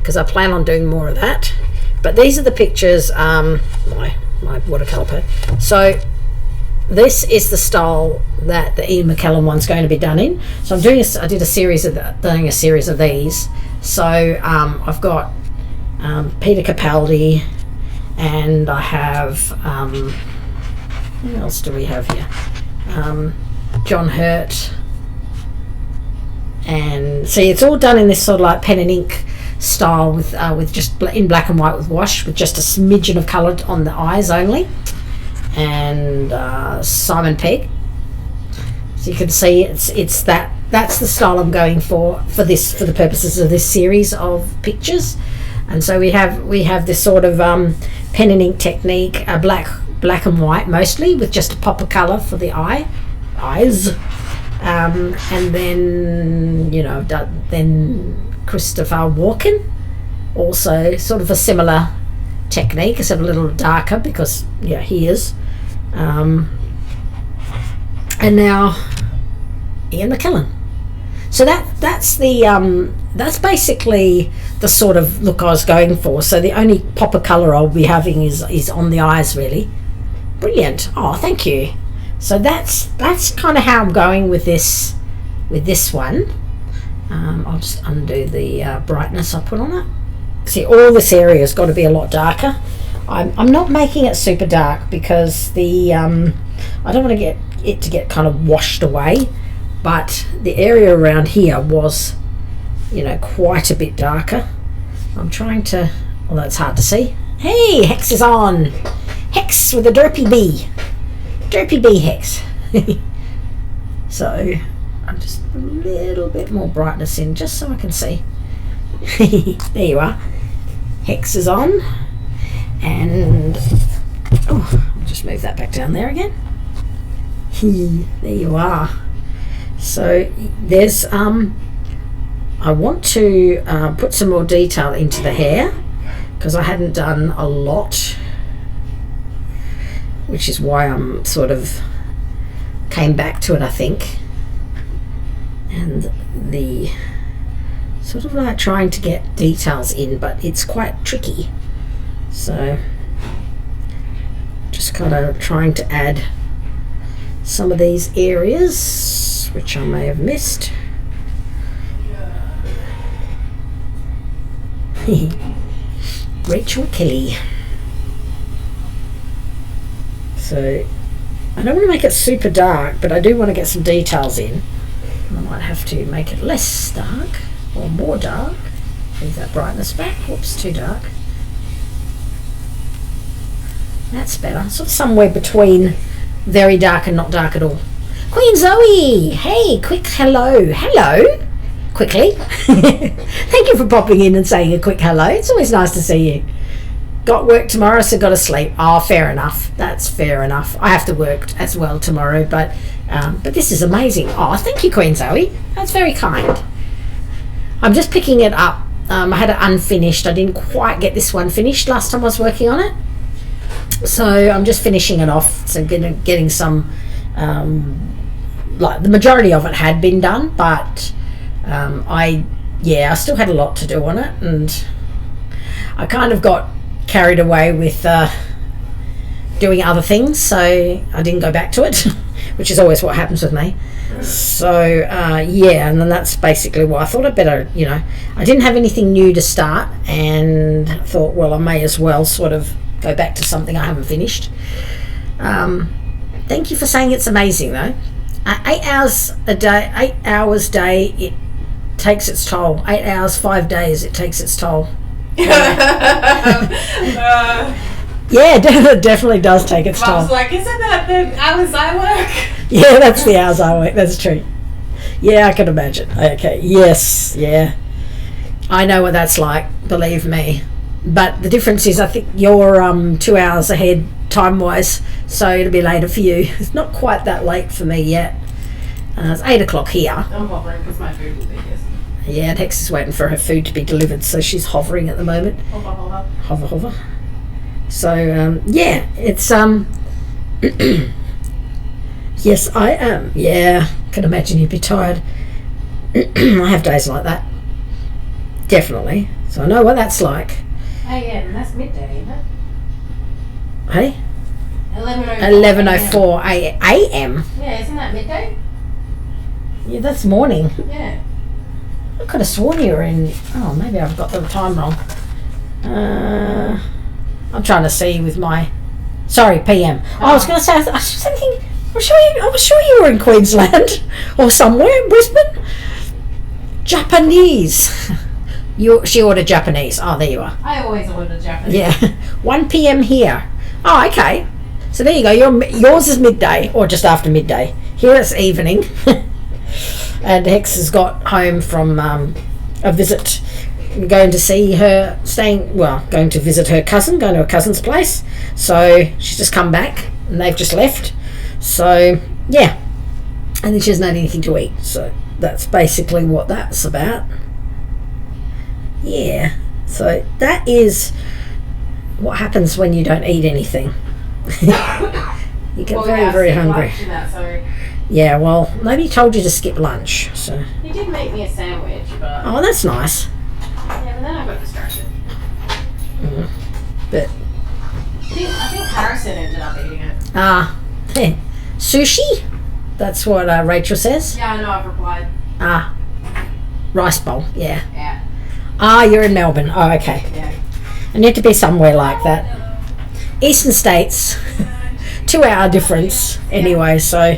because I plan on doing more of that. But these are the pictures, my watercolour pad. So this is the style that the Ian McKellen one's going to be done in. So I did a series of these. So I've got Peter Capaldi, and I have who else do we have here? John Hurt. And see, it's all done in this sort of like pen and ink style with just in black and white with wash, with just a smidgen of colour on the eyes only. And Simon Pegg. So you can see it's that's the style I'm going for the purposes of this series of pictures. And so we have this sort of pen and ink technique, black and white mostly, with just a pop of colour for the eyes. And then then Christopher Walken, also sort of a similar technique, except a little darker because he is. And now Ian McKellen. So that's basically the sort of look I was going for. So the only pop of colour I'll be having is on the eyes, really. Brilliant. Oh, thank you. So that's kind of how I'm going with this one. I'll just undo the brightness I put on it. See, all this area has got to be a lot darker. I'm not making it super dark because I don't want to get it to get kind of washed away, but the area around here was quite a bit darker. I'm trying to, although it's hard to see. Hey, Hex is on. Hex with a derpy bee Hex. So I'm just a little bit more brightness in just so I can see. There you are. Hex is on. And I'll just move that back down there again. There you are. So there's I want to put some more detail into the hair because I hadn't done a lot, which is why I'm sort of came back to it, I think. And the sort of like trying to get details in, but it's quite tricky. So just kind of trying to add some of these areas which I may have missed. Rachel Kelly. So I don't want to make it super dark, but I do want to get some details in. I might have to make it less dark or more dark. Move that brightness back. Whoops, too dark. That's better. Sort of somewhere between very dark and not dark at all. Queen Zoe! Hey, quick hello. Hello? Quickly. Thank you for popping in and saying a quick hello. It's always nice to see you. Got work tomorrow, so got to sleep. Oh, fair enough. That's fair enough. I have to work as well tomorrow, but this is amazing. Oh, thank you, Queen Zoe. That's very kind. I'm just picking it up. I had it unfinished. I didn't quite get this one finished last time I was working on it. So I'm just finishing it off. So getting some, like the majority of it had been done, but I still had a lot to do on it, and I kind of got carried away with doing other things, so I didn't go back to it, which is always what happens with me. So and then that's basically why I thought I'd better, I didn't have anything new to start, and thought, well, I may as well sort of go back to something I haven't finished. Thank you for saying it's amazing though. 8 hours a day, 8 hours day, it takes its toll. 8 hours, 5 days, it takes its toll. Yeah, it definitely does take its toll. I was like, isn't that the hours I work? Yeah, that's the hours I work. That's true. Yeah, I can imagine. Okay, yes, yeah. I know what that's like, believe me. But the difference is, I think you're 2 hours ahead time-wise, so it'll be later for you. It's not quite that late for me yet. It's 8 o'clock here. I'm hovering because my food will be here. Yeah, Hex is waiting for her food to be delivered, so she's hovering at the moment. Hover. Hover. So, it's, yes, I am. Yeah, can imagine you'd be tired. I have days like that. Definitely. So I know what that's like. AM, that's midday, isn't it? Hey? 11:04. 11:04 a.m. Yeah, isn't that midday? Yeah, that's morning. Yeah. I could have sworn you were in. Oh, maybe I've got the time wrong. I'm trying to see with my. Sorry, PM. I was going to say. I was thinking. I was sure you were in Queensland or somewhere in Brisbane. Japanese. She ordered Japanese. Oh, there you are. I always order Japanese. Yeah, 1 p.m. here. Oh, okay. So there you go. Yours is midday or just after midday. Here it's evening. And Hex has got home from a visit, going to see her, going to visit her cousin, going to her cousin's place. So she's just come back and they've just left. So, yeah. And then she hasn't had anything to eat. So that's basically what that's about. Yeah. So that is what happens when you don't eat anything. You get very hungry. Yeah, well, nobody told you to skip lunch, so. He did make me a sandwich, but. Oh, that's nice. Yeah, but then I got distracted. But. I think Harrison ended up eating it. Sushi? That's what Rachel says. Yeah, I know, I've replied. Rice bowl, yeah. Yeah. You're in Melbourne. Oh, okay. Yeah. I need to be somewhere like that. Eastern States, 2 hour difference anyway, so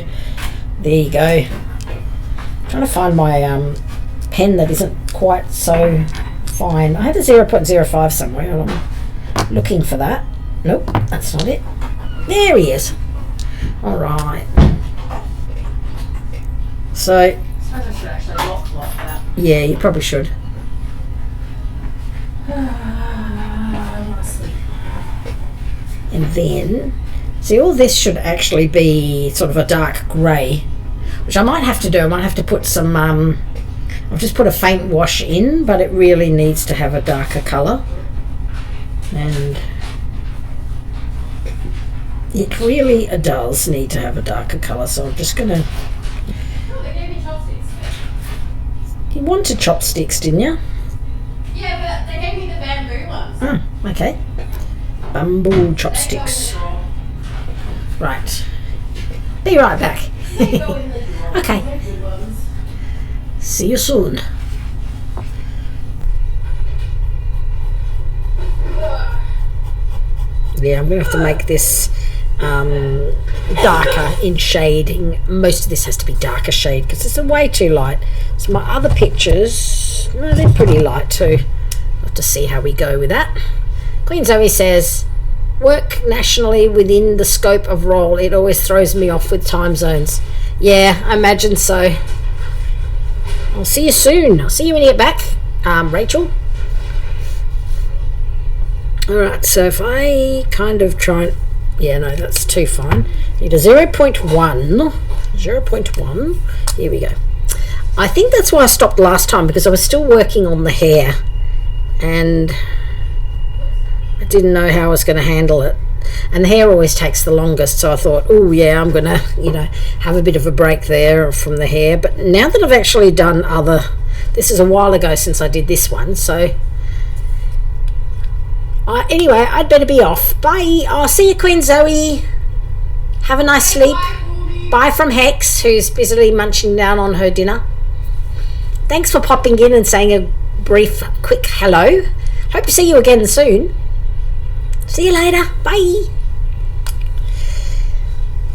there you go. Trying to find my pen that isn't quite so fine. I had a 0.05 somewhere and I'm looking for that. Nope, that's not it. There he is. Alright. So, I suppose I should actually lock that. yeah, you probably should. I want to sleep. And then, see, all this should actually be sort of a dark grey, which I might have to do. I might have to put some, I've just put a faint wash in, but it really needs to have a darker colour. And it really does need to have a darker colour, so I'm just going to... Oh, they gave me chopsticks. You wanted chopsticks, didn't you? Yeah, but they gave me the bamboo ones. Oh, okay. Bamboo chopsticks. Right. Be right back. Okay. See you soon. Yeah, I'm going to have to make this darker in shading. Most of this has to be darker shade because it's way too light. So my other pictures, no, they're pretty light too. I'll have to see how we go with that. Queen Zoe says, work nationally within the scope of role. It always throws me off with time zones. Yeah, I imagine so. I'll see you soon. I'll see you when you get back, Rachel. Alright, so if I kind of try and... Yeah, no, that's too fine. Need a 0.1. 0.1. Here we go. I think that's why I stopped last time, because I was still working on the hair. And I didn't know how I was going to handle it. And the hair always takes the longest, so I thought, oh yeah, I'm going to, have a bit of a break there from the hair. But now that I've actually done other... This is a while ago since I did this one, so... anyway, I'd better be off. Bye. I'll see you, Queen Zoe. Have a nice sleep. Bye from Hex, who's busily munching down on her dinner. Thanks for popping in and saying a brief, quick hello. Hope to see you again soon. See you later. Bye.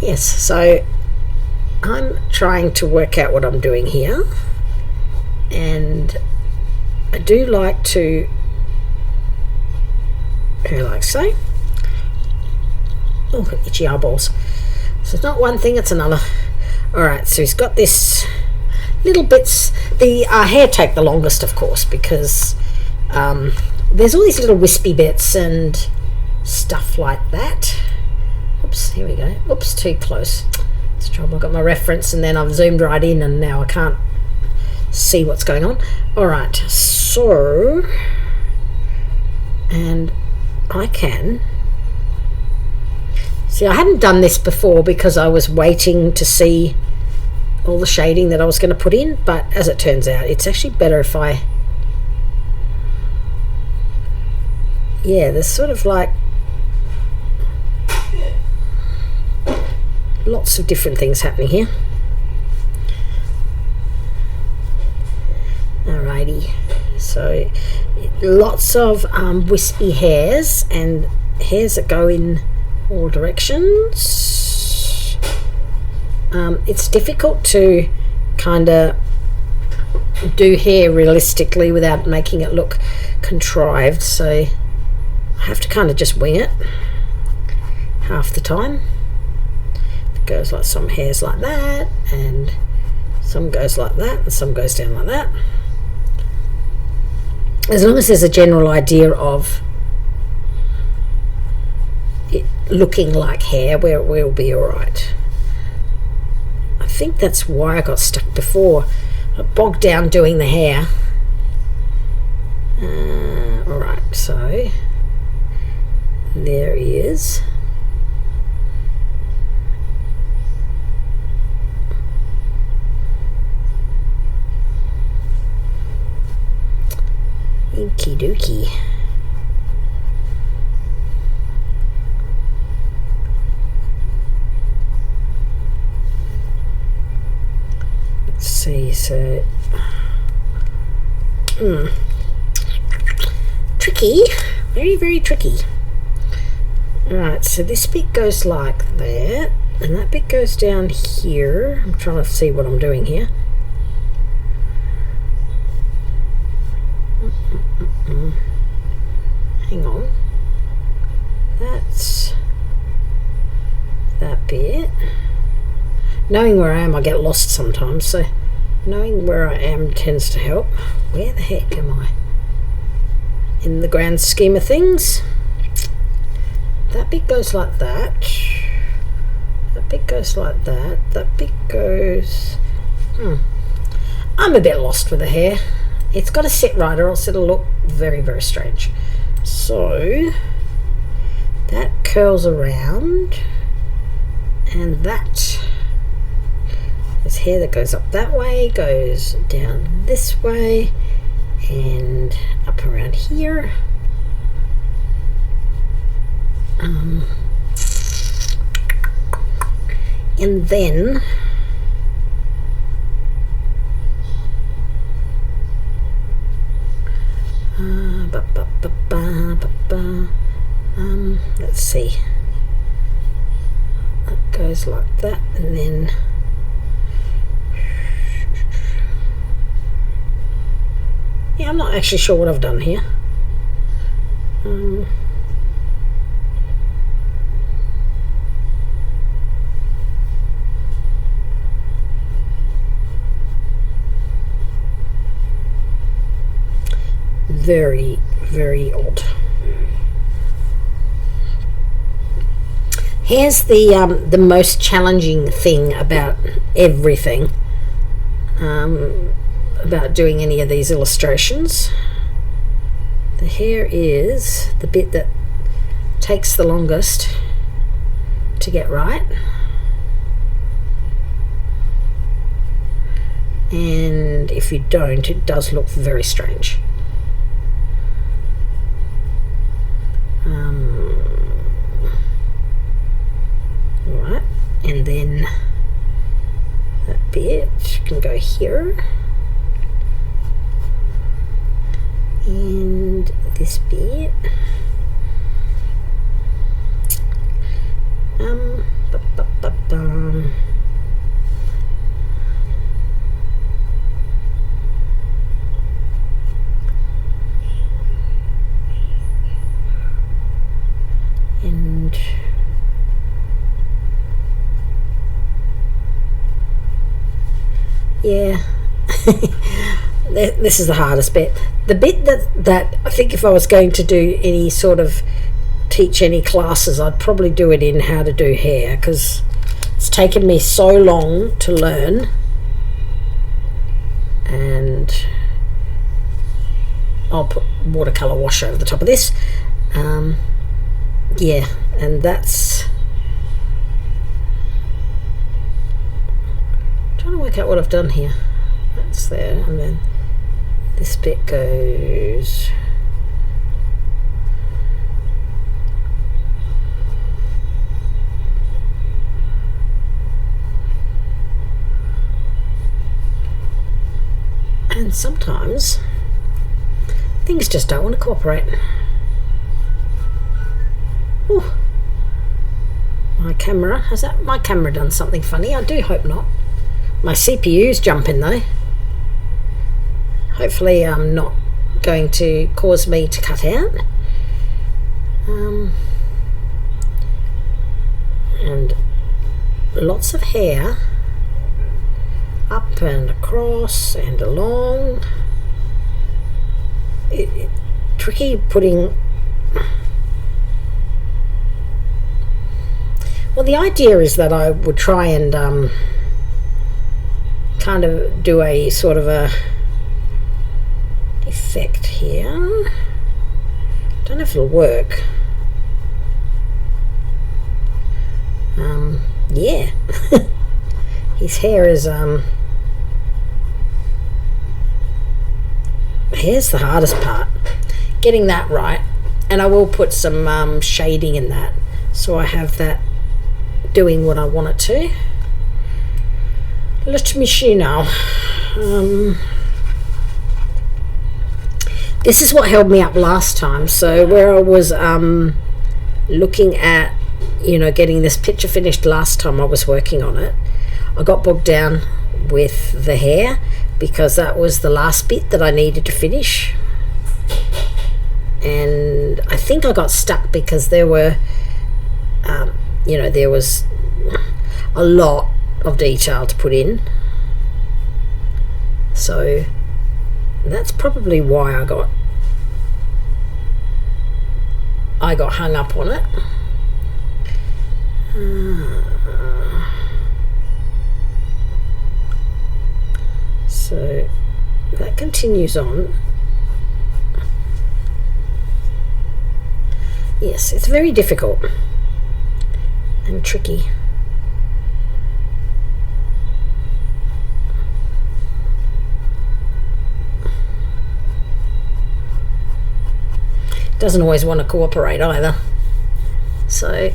Yes, so I'm trying to work out what I'm doing here. And I do like to... like so. Oh, itchy eyeballs. So it's not one thing, it's another. Alright, so he's got this little bits. The hair take the longest, of course, because there's all these little wispy bits and stuff like that. Oops, here we go. Oops, too close. It's trouble. I've got my reference and then I've zoomed right in and now I can't see what's going on. Alright, so... And... I can see, I hadn't done this before because I was waiting to see all the shading that I was going to put in, but as it turns out it's actually better if I yeah, there's sort of like lots of different things happening here. Alrighty, so lots of wispy hairs and hairs that go in all directions. It's difficult to kind of do hair realistically without making it look contrived, so I have to kind of just wing it half the time. It goes like some hairs like that, and some goes like that, and some goes down like that. As long as there's a general idea of it looking like hair, we'll be alright. I think that's why I got stuck before. I bogged down doing the hair. Alright, so there he is. Okie dokie. Let's see, so tricky, very, very tricky. Alright, so this bit goes like that, and that bit goes down here. I'm trying to see what I'm doing here. Hang on, that's that bit. Knowing where I am, I get lost sometimes, so knowing where I am tends to help. Where the heck am I in the grand scheme of things? That bit goes like that, that bit goes like that, that bit goes I'm a bit lost with the hair. It's got to sit right or else it'll look very, very strange. So that curls around, and that there's hair that goes up that way, goes down this way, and up around here. And then let's see, that goes like that, and then yeah, I'm not actually sure what I've done here. Very, very odd. Here's the most challenging thing about everything, about doing any of these illustrations. The hair is the bit that takes the longest to get right, and if you don't, it does look very strange. Alright, and then that bit can go here, and this bit and yeah. This is the hardest bit. The bit that I think if I was going to do any sort of teach any classes, I'd probably do it in how to do hair, because it's taken me so long to learn, and I'll put watercolor wash over the top of this. Yeah, and that's I'm trying to work out what I've done here. That's there, and then this bit goes sometimes things just don't want to cooperate. Ooh. My camera, has my camera done something funny? I do hope not. My CPU's jumping though. Hopefully I'm not going to cause me to cut out. And lots of hair up and across and along. Tricky putting. Well, the idea is that I would try and kind of do a sort of a effect here. Don't know if it'll work. Yeah. His hair is hair's the hardest part, getting that right. And I will put some shading in that, so I have that doing what I want it to. Let me see now. This is what held me up last time. So where I was looking at, you know, getting this picture finished last time I was working on it, I got bogged down with the hair because that was the last bit that I needed to finish. And I think I got stuck because there were you know, there was a lot of detail to put in, so that's probably why I got hung up on it. So that continues on. Yes, it's very difficult and tricky. Doesn't always want to cooperate either. So,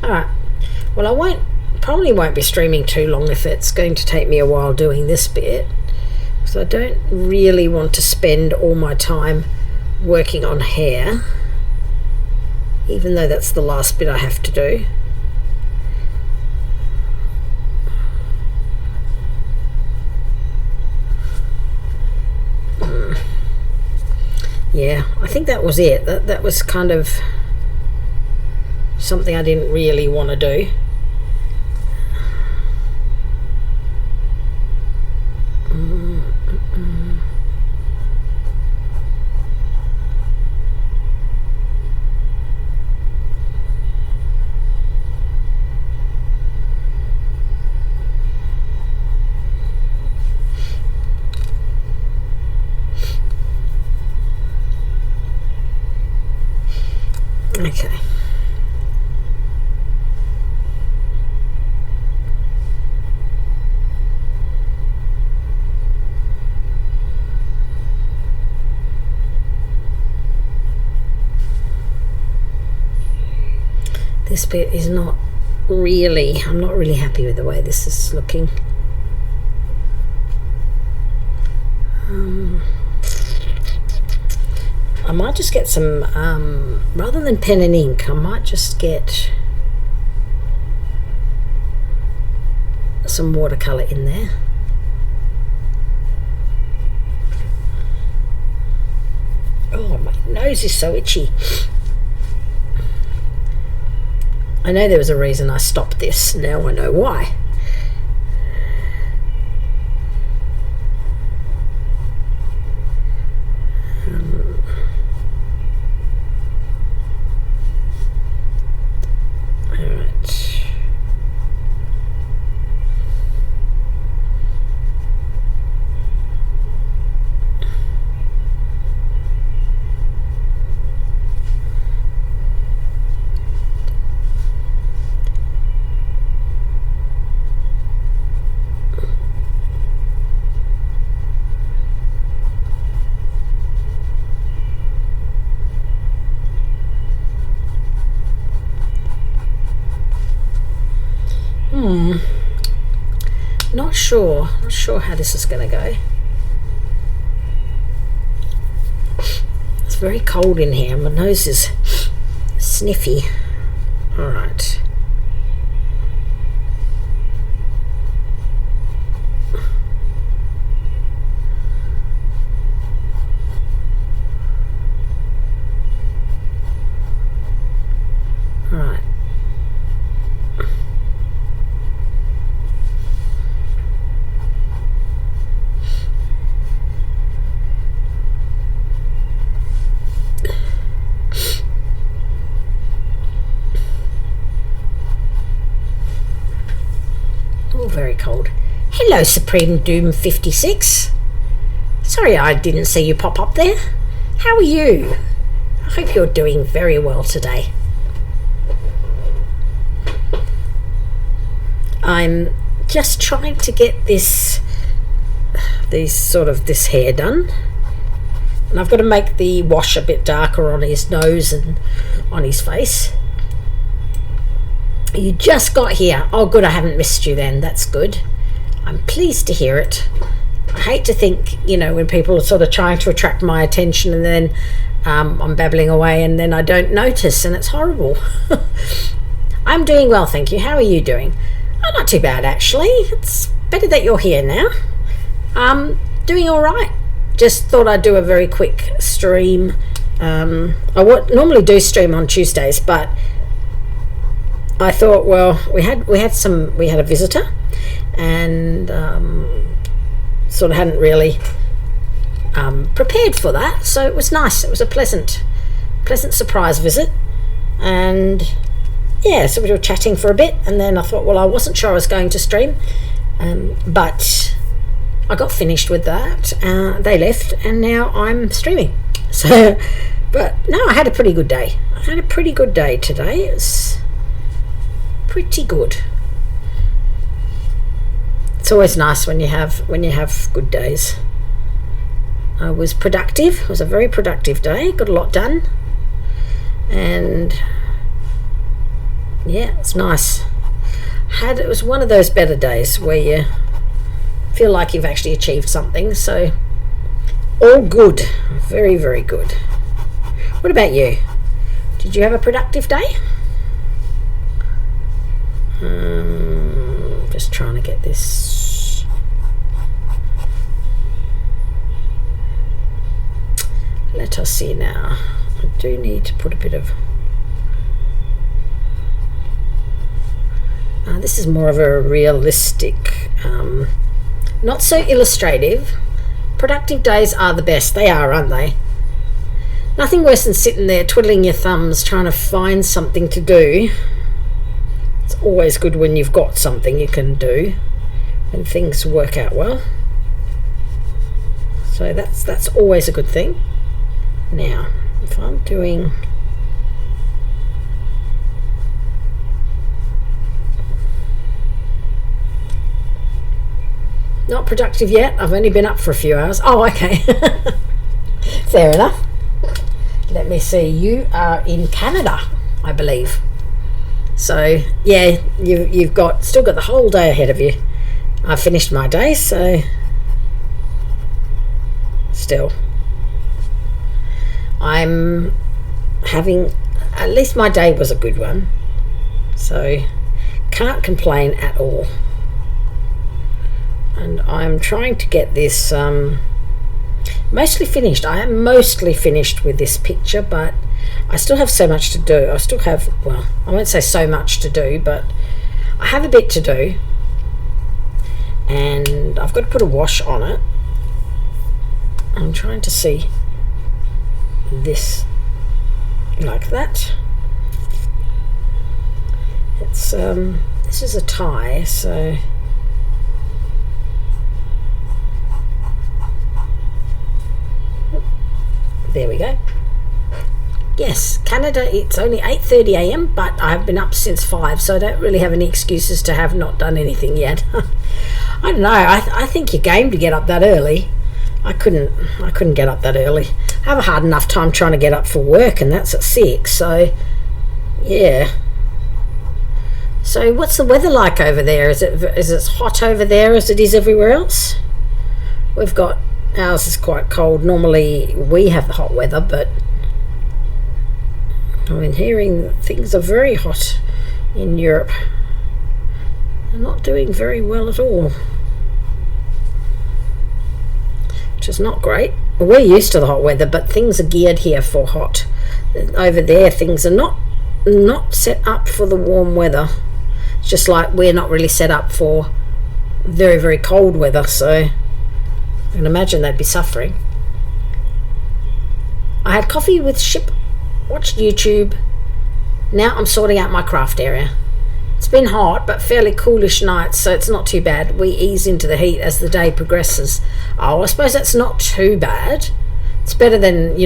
alright. Well, I probably won't be streaming too long if it's going to take me a while doing this bit. So I don't really want to spend all my time working on hair, even though that's the last bit I have to do. Yeah, I think that was it. That was kind of something I didn't really want to do. Okay. This bit is not really, I'm not really happy with the way this is looking. I might just get some, rather than pen and ink, I might just get some watercolour in there. Oh, my nose is so itchy. I know there was a reason I stopped this. Now I know why. not sure how this is going to go. It's very cold in here. My nose is sniffy. All right. All right. Very cold. Hello, Supreme Doom 56. Sorry I didn't see you pop up there. How are you? I hope you're doing very well today. I'm just trying to get this hair done, and I've got to make the wash a bit darker on his nose and on his face. You just got here. Oh good, I haven't missed you then. That's good. I'm pleased to hear it. I hate to think, when people are sort of trying to attract my attention and then I'm babbling away and then I don't notice, and it's horrible. I'm doing well, thank you. How are you doing? Oh, not too bad actually. It's better that you're here now. Doing all right. Just thought I'd do a very quick stream. I normally do stream on Tuesdays, but I thought, well, we had a visitor, and sort of hadn't really prepared for that, so it was nice. It was a pleasant surprise visit, and yeah, so we were chatting for a bit, and then I thought, well, I wasn't sure I was going to stream, but I got finished with that. They left, and now I'm streaming. So, but no, I had a pretty good day. Today. It's pretty good. It's always nice when you have good days. I was productive. It was a very productive day. Got a lot done, and yeah, it's nice. It was one of those better days where you feel like you've actually achieved something. So all good. Very, very good. What about you? Did you have a productive day? Just trying to get this. Let us see now. I do need to put a bit of. This is more of a realistic, not so illustrative. Productive days are the best. They are, aren't they? Nothing worse than sitting there twiddling your thumbs trying to find something to do. It's always good when you've got something you can do, when things work out well. So that's always a good thing. Now, if I'm doing not productive yet, I've only been up for a few hours. Oh, okay. Fair enough. Let me see, you are in Canada, I believe. So yeah, you've still got the whole day ahead of you. I finished my day, so still I'm having, at least my day was a good one, so can't complain at all. And I'm trying to get this mostly finished. I am mostly finished with this picture, but I still have so much to do. I still have, well, I won't say so much to do, but I have a bit to do, and I've got to put a wash on it. I'm trying to see this like that. It's this is a tie, so there we go. Yes, Canada, it's only 8:30 a.m, but I've been up since 5, so I don't really have any excuses to have not done anything yet. I don't know, I think you're game to get up that early. I couldn't get up that early. I have a hard enough time trying to get up for work, and that's at 6, so yeah. So what's the weather like over there? Is it hot over there as it is everywhere else? We've got, ours is quite cold. Normally we have the hot weather, but I've been hearing things are very hot in Europe. They're not doing very well at all, which is not great. We're used to the hot weather, but things are geared here for hot. Over there, things are not set up for the warm weather. It's just like we're not really set up for very, very cold weather, so I can imagine they'd be suffering. I had coffee with Ship, watched YouTube. Now I'm sorting out my craft area. It's been hot but fairly coolish nights, so it's not too bad. We ease into the heat as the day progresses. Oh, I suppose that's not too bad. It's better than,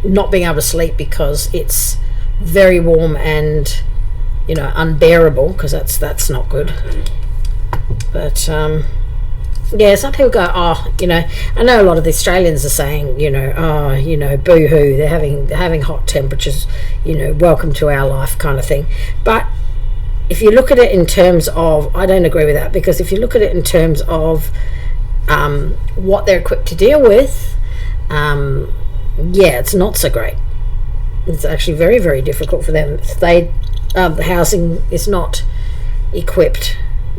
not being able to sleep because it's very warm and, unbearable, because that's not good. But yeah, some people go, I know a lot of the Australians are saying, boo-hoo, they're having hot temperatures, welcome to our life kind of thing. But if you look at it in terms of, I don't agree with that, because if you look at it in terms of what they're equipped to deal with, it's not so great. It's actually very, very difficult for them. The housing is not equipped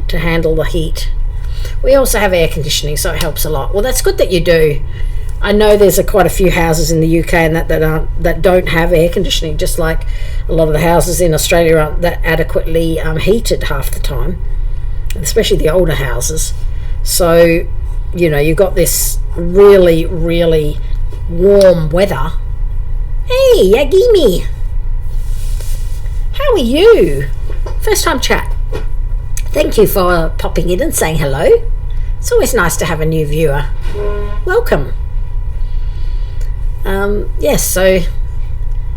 to handle the heat. We also have air conditioning, so it helps a lot. Well, that's good that you do. I know there's quite a few houses in the UK and that don't have air conditioning, just like a lot of the houses in Australia aren't that adequately heated half the time, especially the older houses. So, you've got this really, really warm weather. Hey, Yagimi! How are you? First time chat. Thank you for popping in and saying hello. It's always nice to have a new viewer. Welcome. Yes, so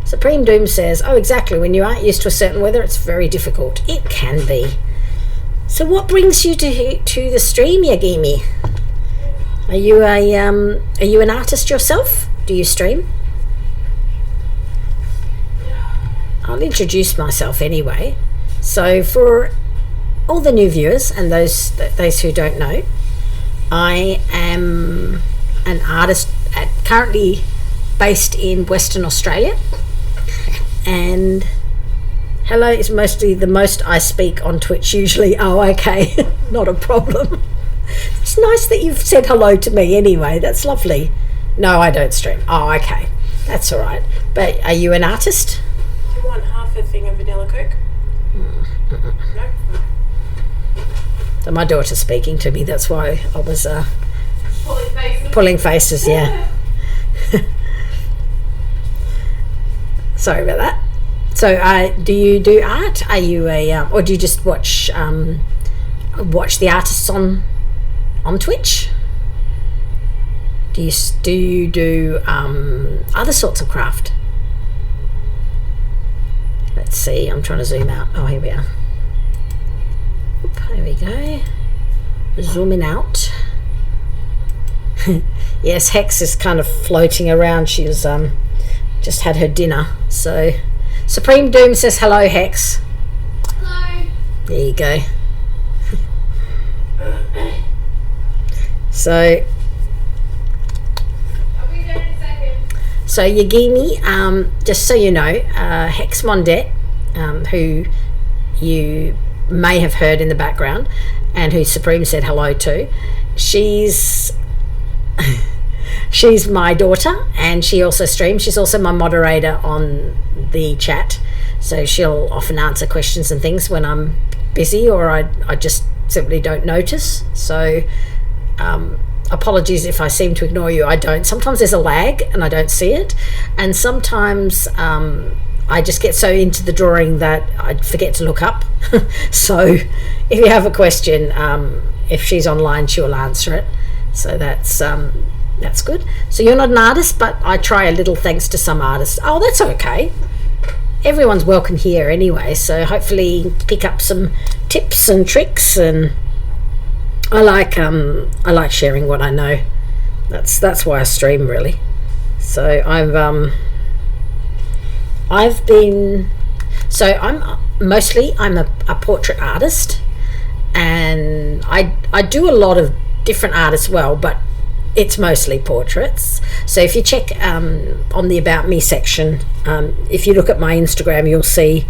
Supreme Doom says, oh, exactly, when you aren't used to a certain weather, it's very difficult. It can be. So what brings you to the stream, Yagimi? Are you an artist yourself? Do you stream? I'll introduce myself anyway. So for all the new viewers and those who don't know, I am an artist currently based in Western Australia, and hello is mostly the most I speak on Twitch usually. Oh, okay. Not a problem. It's nice that you've said hello to me anyway. That's lovely. No, I don't stream. Oh, okay. That's all right. But are you an artist? Do you want half a thing of vanilla Coke? No? So my daughter's speaking to me. That's why I was Pulling faces. pulling faces, yeah. Sorry about that. So do you do art? Are you or do you just watch the artists on Twitch? Do you do other sorts of craft? Let's see, I'm trying to zoom out. Oh, here we are. Oop, there we go. Zooming out. Yes, Hex is kind of floating around. She was just had her dinner. So Supreme Doom says hello, Hex. Hello. There you go. So I'll be there in a second. So Yagimi, just so you know, Hex Mondet, who you may have heard in the background and who Supreme said hello to, she's my daughter, and she also streams. She's also my moderator on the chat, so she'll often answer questions and things when I'm busy or I just simply don't notice. So apologies if I seem to ignore you. I don't. Sometimes there's a lag and I don't see it, and sometimes I just get so into the drawing that I forget to look up. So if you have a question, if she's online, she'll answer it. So that's good. So you're not an artist, but I try a little, thanks to some artists. Oh, that's okay. Everyone's welcome here anyway, so hopefully pick up some tips and tricks. And I like sharing what I know. That's why I stream, really. So I'm mostly I'm a portrait artist, and I do a lot of different art as well, but it's mostly portraits. So if you check on the About Me section, if you look at my Instagram, you'll see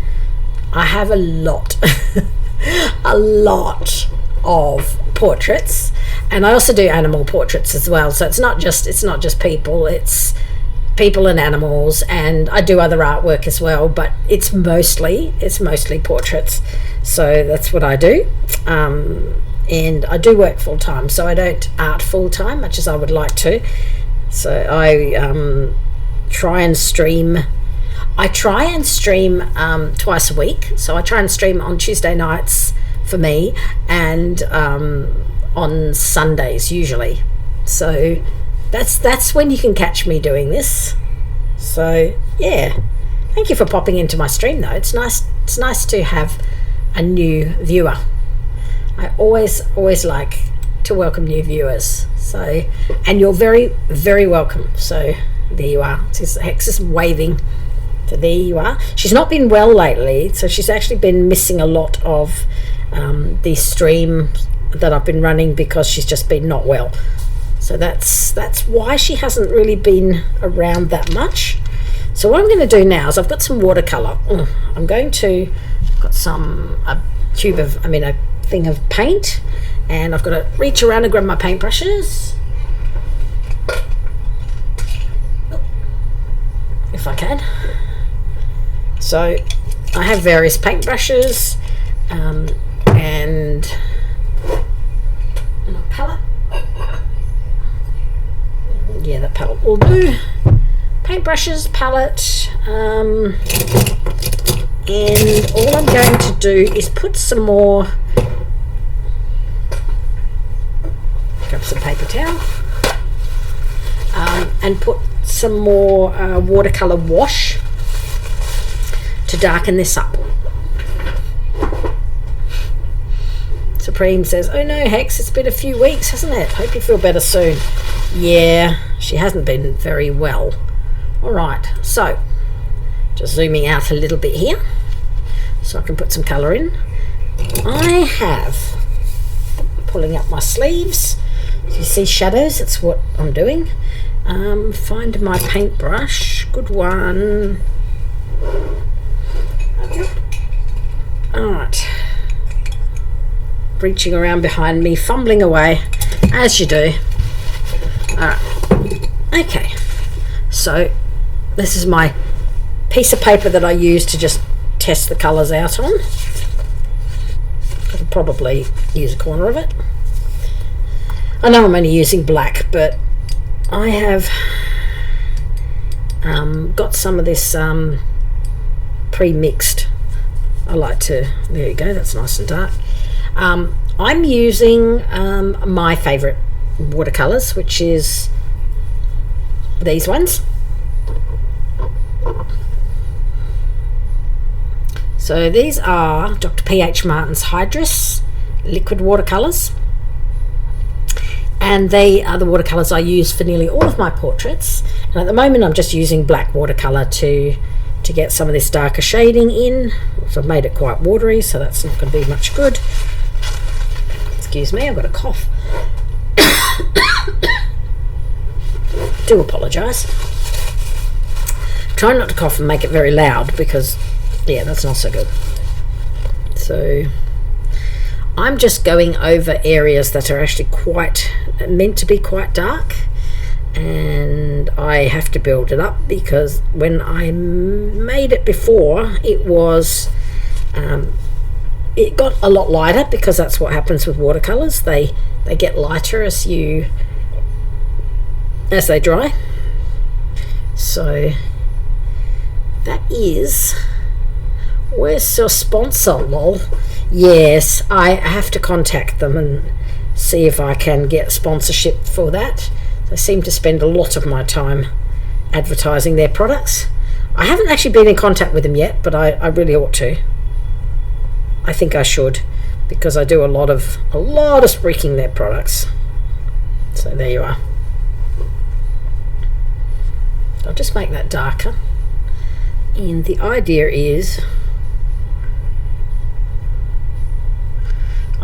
I have a lot a lot of portraits, and I also do animal portraits as well. So it's not just people, it's people and animals, and I do other artwork as well, but it's mostly portraits. So that's what I do. And I do work full time, so I don't art full time much as I would like to. So I try and stream twice a week. So I try and stream on Tuesday nights for me, and on Sundays usually. So that's when you can catch me doing this. So yeah, thank you for popping into my stream though. It's nice to have a new viewer. I always like to welcome new viewers. So, and you're very, very welcome. So there you are. Hex is waving. So there you are. She's not been well lately, so she's actually been missing a lot of the stream that I've been running because she's just been not well. So that's why she hasn't really been around that much. So what I'm going to do now is I've got some watercolor. I've got a thing of paint, and I've got to reach around and grab my paintbrushes if I can. So I have various paintbrushes and a palette. Yeah, that palette will do. Paintbrushes, palette, and all I'm going to do is put some more. Grab some paper towel and put some more watercolor wash to darken this up. Supreme says, oh no Hex, it's been a few weeks, hasn't it? Hope you feel better soon. Yeah, she hasn't been very well. Alright, so just zooming out a little bit here so I can put some colour in. I have, pulling up my sleeves, so you see shadows, that's what I'm doing. Find my paintbrush, good one. Alright, reaching around behind me, fumbling away as you do. Alright, okay, so this is my piece of paper that I use to just test the colours out on. I could probably use a corner of it. I know I'm only using black, but I have got some of this pre-mixed. I like to, there you go, that's nice and dark. I'm using my favourite watercolours, which is these ones. So these are Dr. P.H. Martin's Hydrus liquid watercolours, and they are the watercolours I use for nearly all of my portraits. And at the moment I'm just using black watercolour to get some of this darker shading in. So I've made it quite watery, so that's not going to be much good. Excuse me, I've got a cough. Do apologise. Try not to cough and make it very loud, because yeah, that's not so good. So I'm just going over areas that are actually meant to be quite dark, and I have to build it up because when I made it before, it was it got a lot lighter, because that's what happens with watercolors. They get lighter as they dry. So that is, where's your sponsor, lol? Yes, I have to contact them and see if I can get sponsorship for that. They seem to spend a lot of my time advertising their products. I haven't actually been in contact with them yet, but I really ought to. I think I should, because I do a lot of spreaking their products. So there you are. I'll just make that darker, and the idea is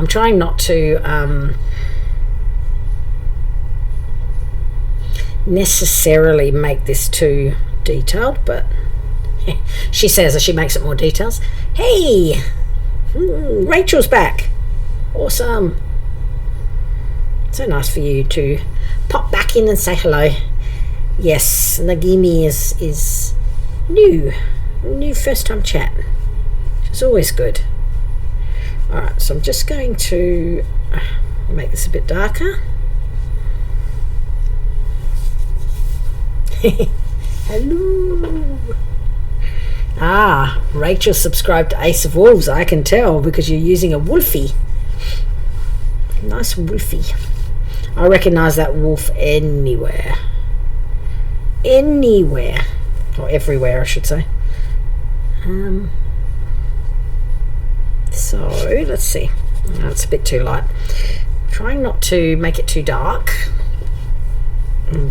I'm trying not to necessarily make this too detailed, but she says as she makes it more details. Hey, Rachel's back. Awesome. So nice for you to pop back in and say hello. Yes, Nagimi is new first time chat, which is always good. Alright, so I'm just going to make this a bit darker. Hello. Rachel subscribed to Ace of Wolves. I can tell because you're using a wolfie. Nice wolfie. I recognise that wolf anywhere. Anywhere. Or everywhere, I should say. So, let's see. Oh, it's a bit too light. Trying not to make it too dark.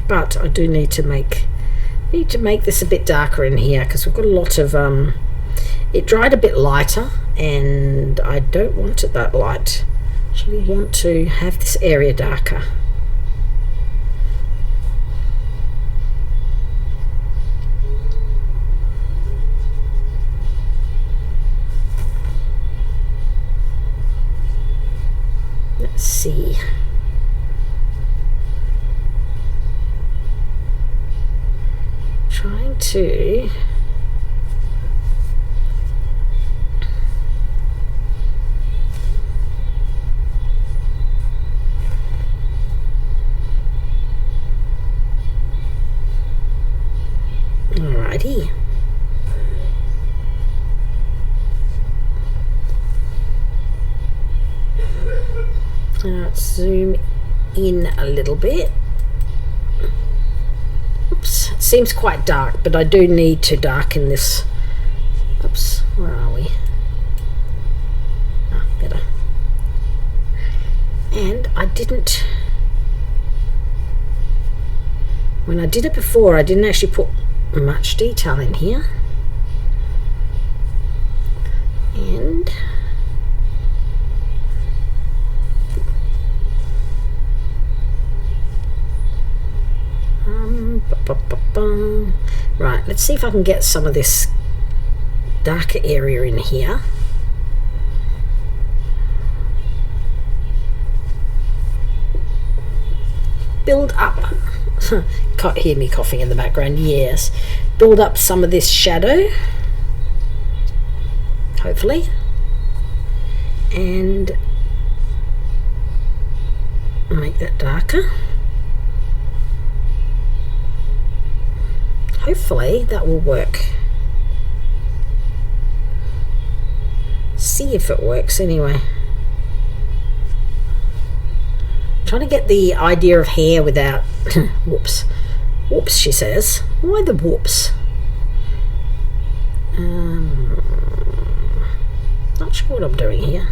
But I do need to make this a bit darker in here because we've got a lot of it dried a bit lighter and I don't want it that light. I actually want to have this area darker. Let's see. Trying to alrighty. Let's zoom in a little bit. Oops, it seems quite dark, but I do need to darken this. Oops, where are we? Better. And I didn't, when I did it before, I didn't actually put much detail in here. And right, let's see if I can get some of this darker area in here. Build up can't hear me coughing in the background. Yes, build up some of this shadow, hopefully, and make that darker. Hopefully that will work. See if it works anyway. Trying to get the idea of hair without whoops. Whoops, she says. Why the whoops? Not sure what I'm doing here.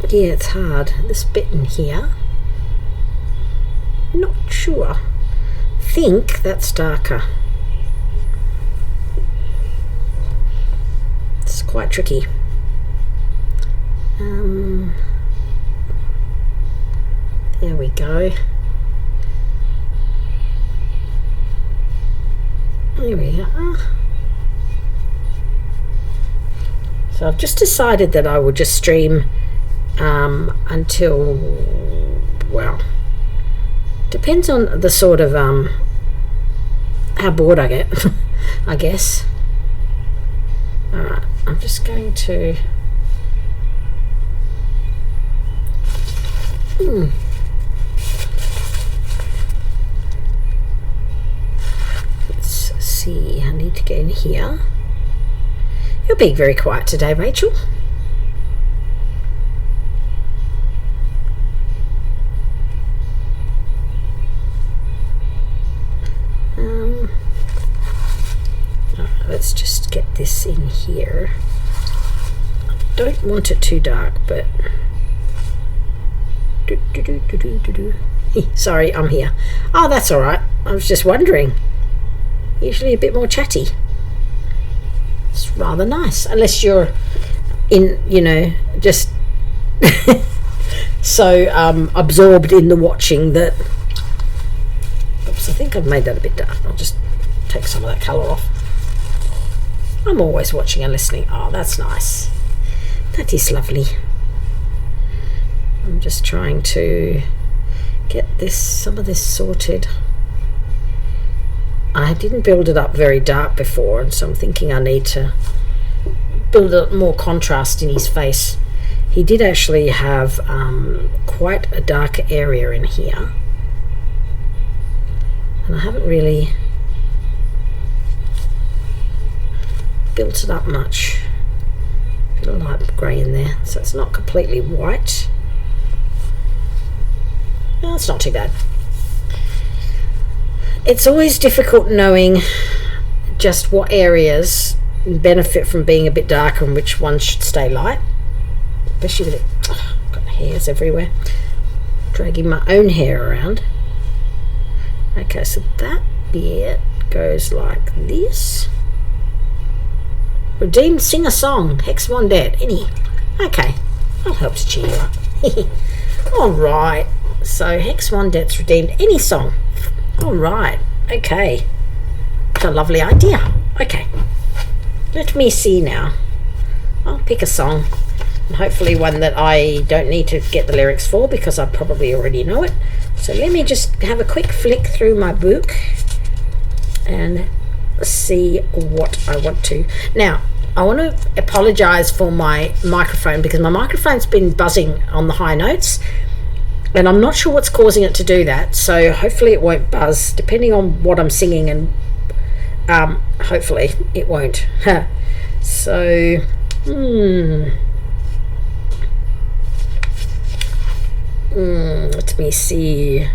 Yeah, it's hard. This bit in here. Not sure. Think that's darker. It's quite tricky. There we go. There we are. So I've just decided that I will just stream until, well, depends on the sort of how bored I get. I guess. Alright, I'm just going to let's see, I need to get in here. You're being very quiet today, Rachel. Alright, let's just get this in here. I don't want it too dark, but sorry, I'm here. Oh, that's alright. I was just wondering. Usually a bit more chatty. It's rather nice, unless you're in, just so absorbed in the watching that. Oops, I think I've made that a bit dark. I'll just take some of that colour off. I'm always watching and listening. Oh, that's nice. That is lovely. I'm just trying to get some of this sorted. I didn't build it up very dark before, and so I'm thinking I need to build up more contrast in his face. He did actually have quite a dark area in here, and I haven't really built it up much. Bit of light grey in there, so it's not completely white. No, it's not too bad. It's always difficult knowing just what areas benefit from being a bit darker and which ones should stay light, especially with it. Got hairs everywhere, dragging my own hair around. Okay, so that bit goes like this. Redeemed, sing a song. Hex Wandette. Any? Okay, I'll help to cheer you up. Alright, so Hex Wandette's redeemed any song. Alright, okay. What a lovely idea. Okay, let me see now. I'll pick a song, and hopefully one that I don't need to get the lyrics for, because I probably already know it. So let me just have a quick flick through my book and see what I want to. Now, I want to apologize for my microphone, because my microphone's been buzzing on the high notes, and I'm not sure what's causing it to do that. So hopefully it won't buzz, depending on what I'm singing, and hopefully it won't. So let me see.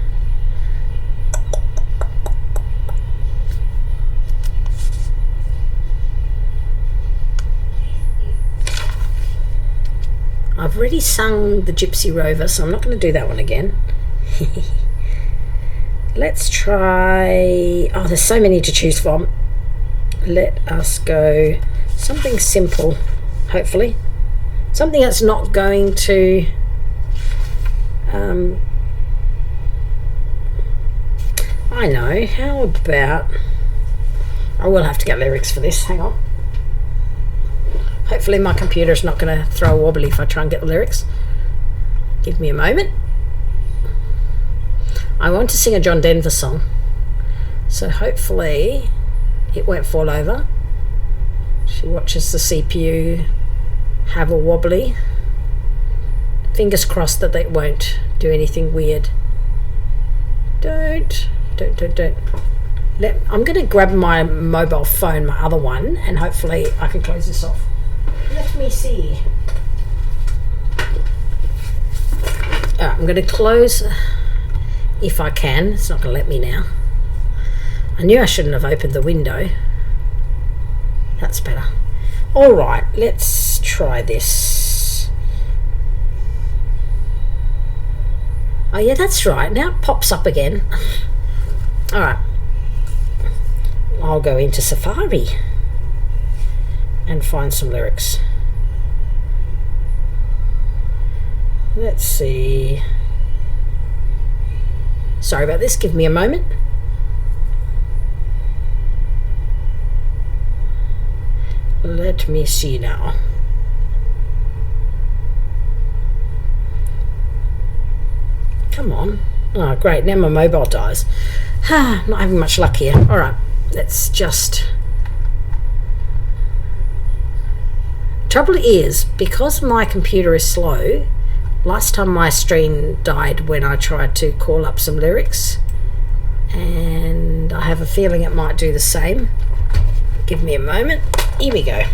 I've already sung the Gypsy Rover, so I'm not going to do that one again. Let's try... Oh, there's so many to choose from. Let us go something simple, hopefully. Something that's not going to... I know. How about... I will have to get lyrics for this. Hang on. Hopefully my computer's not going to throw a wobbly if I try and get the lyrics. Give me a moment. I want to sing a John Denver song, so hopefully it won't fall over. She watches the CPU have a wobbly. Fingers crossed that it won't do anything weird. Don't. I'm going to grab my mobile phone, my other one, and hopefully I can close this off. Let me see. Alright, I'm going to close if I can. It's not going to let me now. I knew I shouldn't have opened the window. That's better. Alright, let's try this. Oh yeah, that's right. Now it pops up again. Alright. I'll go into Safari and find some lyrics. Let's see. Sorry about this, give me a moment. Let me see now. Come on. Oh great, now my mobile dies. Not having much luck here. Alright, let's just... Trouble is, because my computer is slow, last time my stream died when I tried to call up some lyrics, and I have a feeling it might do the same. Give me a moment. Here we go.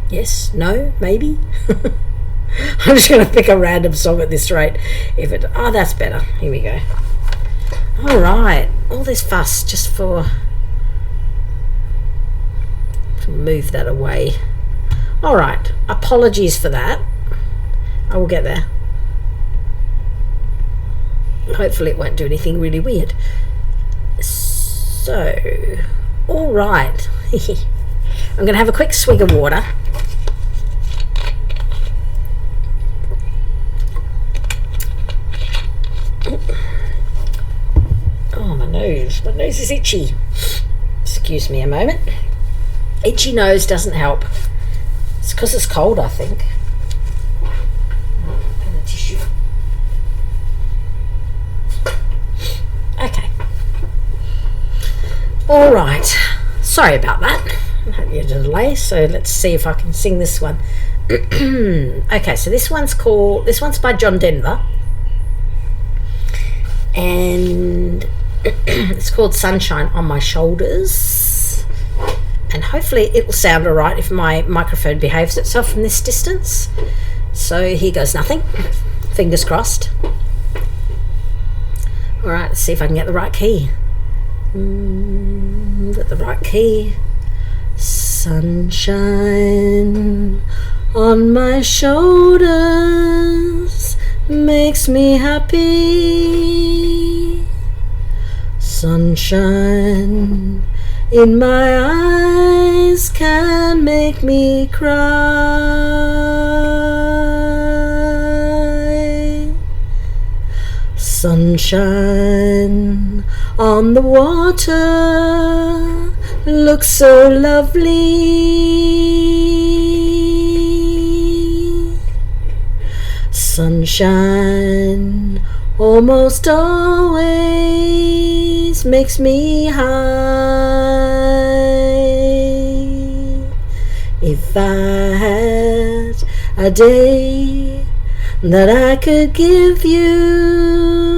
Yes, no, maybe. I'm just going to pick a random song at this rate. If it, oh, that's better. Here we go. All right, all this fuss just for Move that away. All right, apologies for that. I will get there. Hopefully it won't do anything really weird. So, all right. I'm going to have a quick swig of water. Oh, my nose. My nose is itchy. Excuse me a moment. Itchy nose doesn't help. It's because it's cold, I think. And the tissue. Okay. All right. Sorry about that. I hope you had a delay. So let's see if I can sing this one. Okay, so this one's by John Denver. And it's called Sunshine on My Shoulders. And hopefully it will sound alright if my microphone behaves itself from this distance. So here goes nothing. Fingers crossed. Alright, let's see if I can get the right key. Get the right key. Sunshine on my shoulders makes me happy. Sunshine in my eyes can make me cry. Sunshine on the water looks so lovely. Sunshine almost always makes me high. If I had a day that I could give you,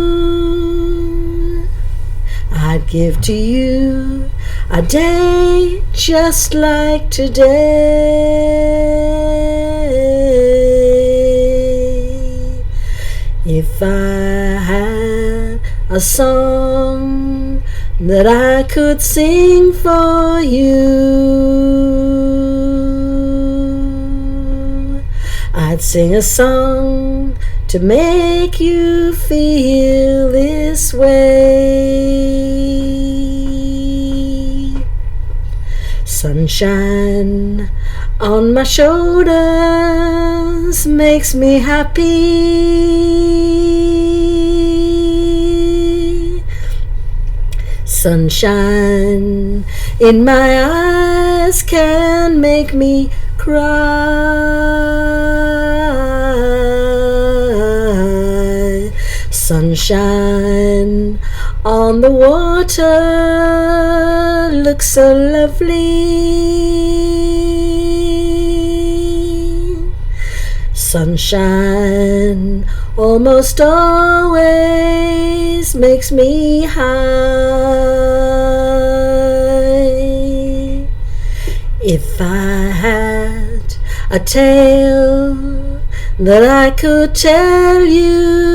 I'd give to you a day just like today. If I had a song that I could sing for you, I'd sing a song to make you feel this way. Sunshine on my shoulders makes me happy. Sunshine in my eyes can make me cry. Sunshine on the water looks so lovely. Sunshine almost always makes me high. If I had a tale that I could tell you,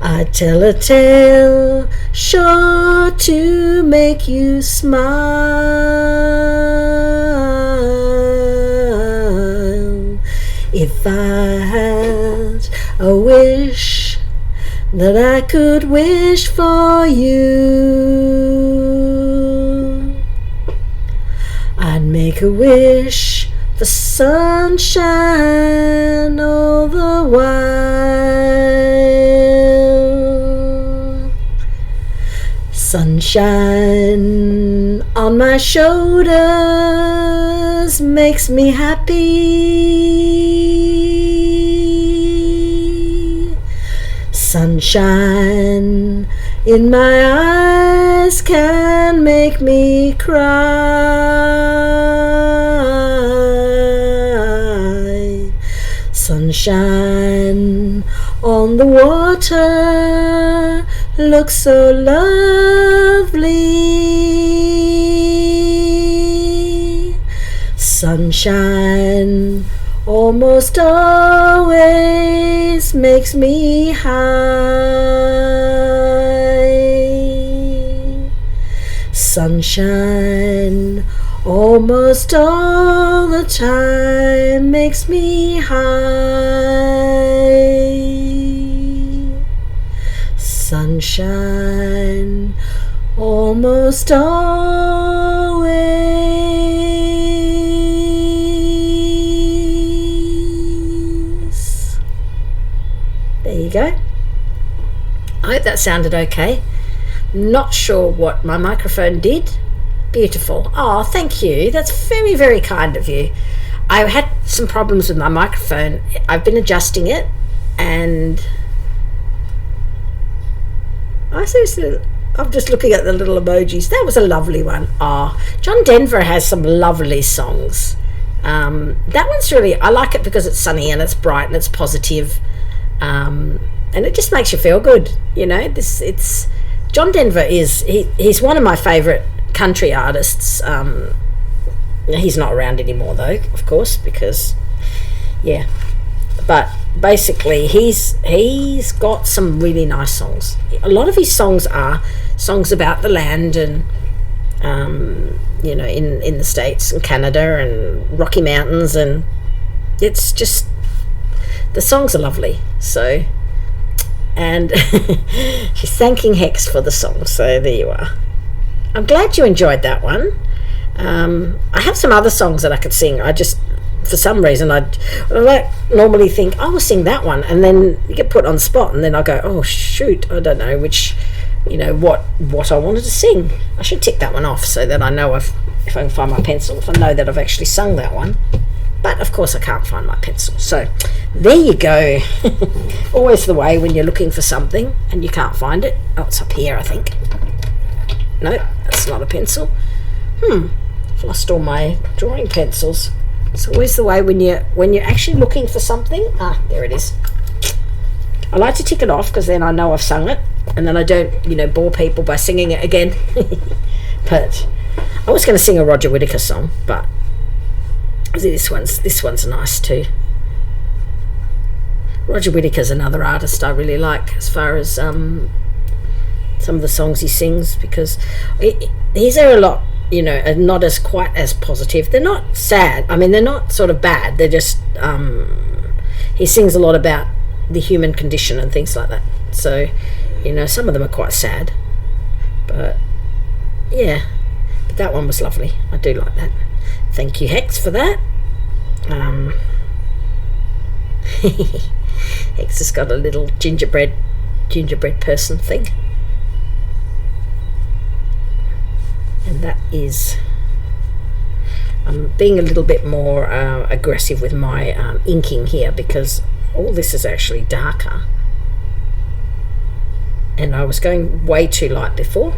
I'd tell a tale sure to make you smile. If I had a wish that I could wish for you, I'd make a wish for sunshine all the while. Sunshine on my shoulders makes me happy. Sunshine in my eyes can make me cry. Sunshine on the water looks so lovely. Sunshine almost always makes me high. Sunshine almost all the time makes me high. Sunshine almost always. There you go. I hope that sounded okay. Not sure what my microphone did. Beautiful. Oh, thank you. That's very, very kind of you. I had some problems with my microphone. I've been adjusting it, and I'm just looking at the little emojis. That was a lovely one. John Denver has some lovely songs. That one's really, I like it because it's sunny and it's bright and it's positive, and it just makes you feel good. You know, it's John Denver he's one of my favourite country artists. He's not around anymore though, of course, because but basically he's got some really nice songs. A lot of his songs are songs about the land and you know, in the States and Canada and Rocky Mountains, and it's just, the songs are lovely. So, and she's thanking Hex for the song, so there you are. I'm glad you enjoyed that one. I have some other songs that I could sing. I just, for some reason, I normally think, I will sing that one, and then you get put on the spot, and then I go, oh shoot, I don't know which, you know, what I wanted to sing. I should tick that one off so that I know if I can find my pencil, if I know that I've actually sung that one. But of course I can't find my pencil. So there you go. Always the way when you're looking for something and you can't find it. Oh, it's up here, I think. No, that's not a pencil. I've lost all my drawing pencils. It's always the way when you're actually looking for something. There it is. I like to tick it off because then I know I've sung it, and then I don't, you know, bore people by singing it again. But I was going to sing a Roger Whittaker song, but this one's nice too. Roger Whittaker's another artist I really like as far as some of the songs he sings, because his are a lot, you know, are not as quite as positive. They're not sad. I mean, they're not sort of bad. They're just he sings a lot about the human condition and things like that. So, you know, some of them are quite sad, but yeah, but that one was lovely. I do like that. Thank you, Hex, for that. Hex has got a little gingerbread person thing, and that is, I'm being a little bit more aggressive with my inking here, because all this is actually darker, and I was going way too light before,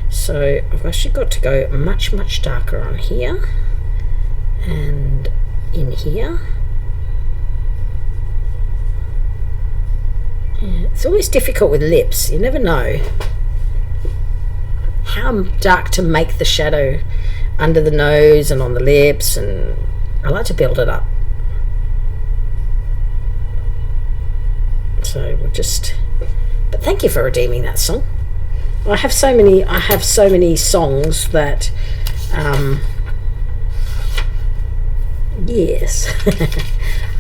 so I've actually got to go much darker on here and in here. It's always difficult with lips. You never know how dark to make the shadow under the nose and on the lips, and I like to build it up. So we'll just, but thank you for redeeming that song. I have so many songs that yes,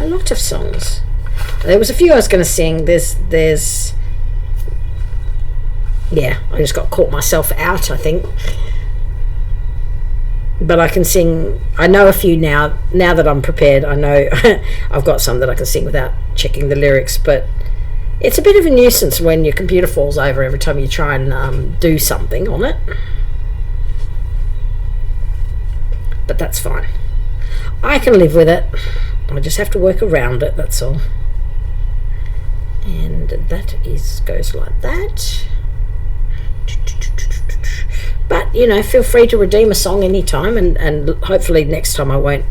a lot of songs. There was a few I was going to sing. There's yeah, I just got caught myself out, I think. But I can sing, I know a few now that I'm prepared. I know I've got some that I can sing without checking the lyrics, but it's a bit of a nuisance when your computer falls over every time you try and do something on it. But that's fine. I can live with it. I just have to work around it, that's all. And that goes like that. But, you know, feel free to redeem a song anytime, and hopefully next time I won't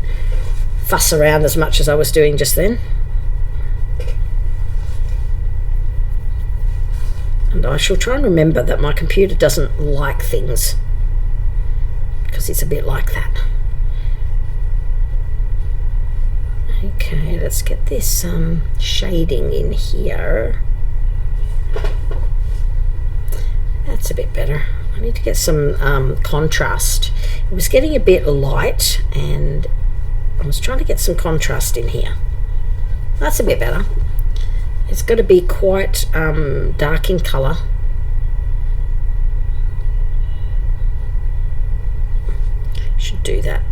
fuss around as much as I was doing just then. And I shall try and remember that my computer doesn't like things, because it's a bit like that. Okay, let's get this shading in here. That's a bit better. I need to get some contrast. It was getting a bit light, and I was trying to get some contrast in here. That's a bit better. It's got to be quite dark in colour. Should do that.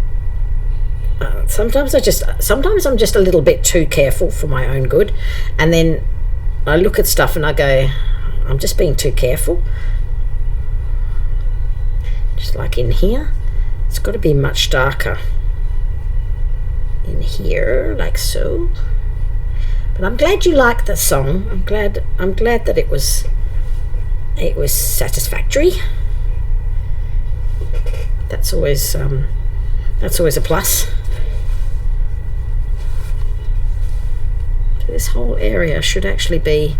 Sometimes I'm just a little bit too careful for my own good, and then I look at stuff and I go, I'm just being too careful. Just like in here, it's got to be much darker in here, like so. But I'm glad you liked the song. I'm glad that it was satisfactory. That's always a plus. So this whole area should actually be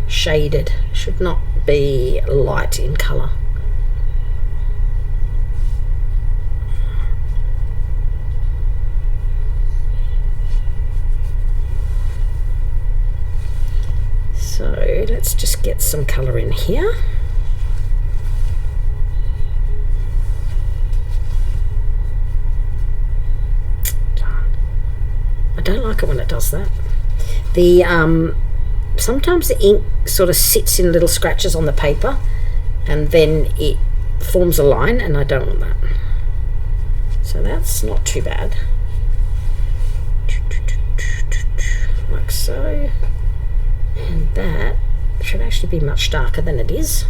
shaded, should not be light in colour. So let's just get some colour in here. I don't like it when it does that. The sometimes the ink sort of sits in little scratches on the paper, and then it forms a line, and I don't want that. So that's not too bad. Like so. And that should actually be much darker than it is.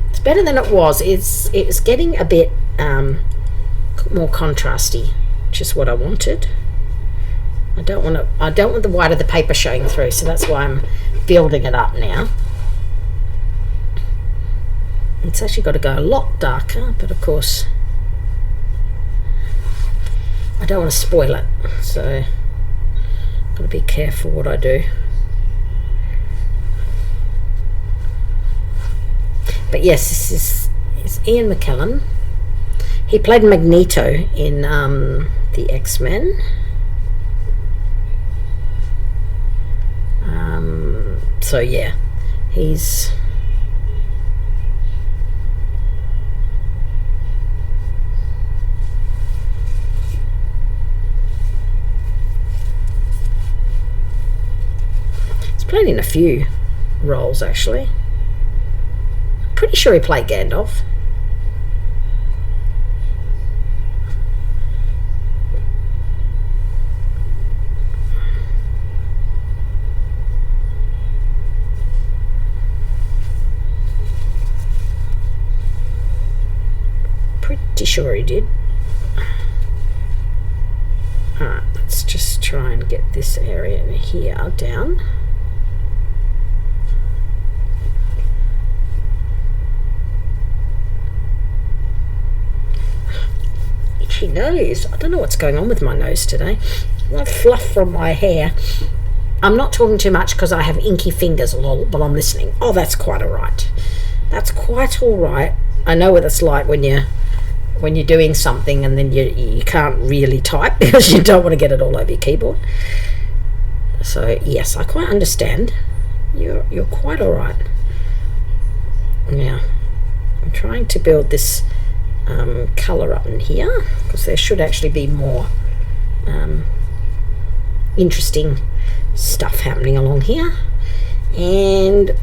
It's better than it was. It's getting a bit more contrasty, which is what I wanted. I don't want the white of the paper showing through, so that's why I'm building it up now. It's actually got to go a lot darker, but of course I don't want to spoil it, so I've got to be careful what I do. But yes, this is Ian McKellen. He played Magneto in the X-Men. So yeah, he's played in a few roles actually. Pretty sure he played Gandalf. Pretty sure he did. Alright, let's just try and get this area in here down. Itchy nose. I don't know what's going on with my nose today. Like fluff from my hair. I'm not talking too much because I have inky fingers, lol, but I'm listening. Oh, that's quite alright. That's quite alright. I know what it's like when you're doing something and then you can't really type because you don't want to get it all over your keyboard. So yes, I quite understand. You're quite alright. Now I'm trying to build this colour up in here because there should actually be more interesting stuff happening along here. And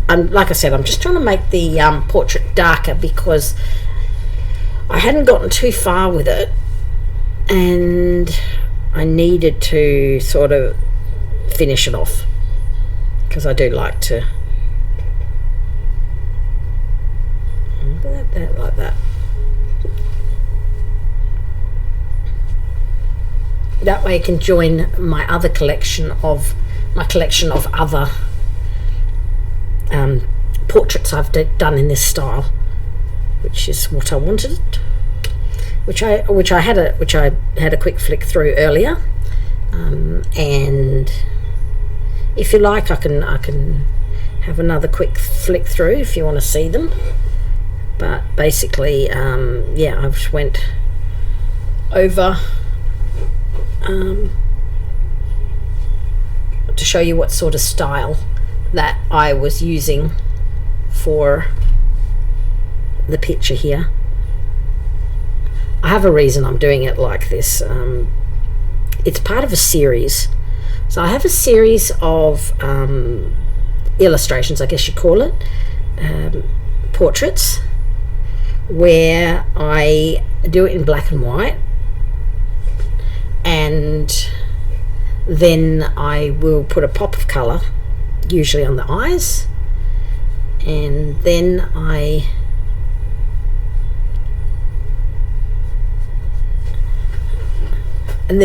like I said, I'm just trying to make the portrait darker because I hadn't gotten too far with it and I needed to sort of finish it off because I do like to that like that. That way I can join my other collection of other portraits I've done in this style, which is what I wanted, which I had a quick flick through earlier, and if you like I can have another quick flick through if you want to see them. But basically yeah, I just went over to show you what sort of style that I was using for the picture here. I have a reason I'm doing it like this. It's part of a series. So I have a series of illustrations, I guess you call it, portraits, where I do it in black and white, and then I will put a pop of colour, usually on the eyes, and then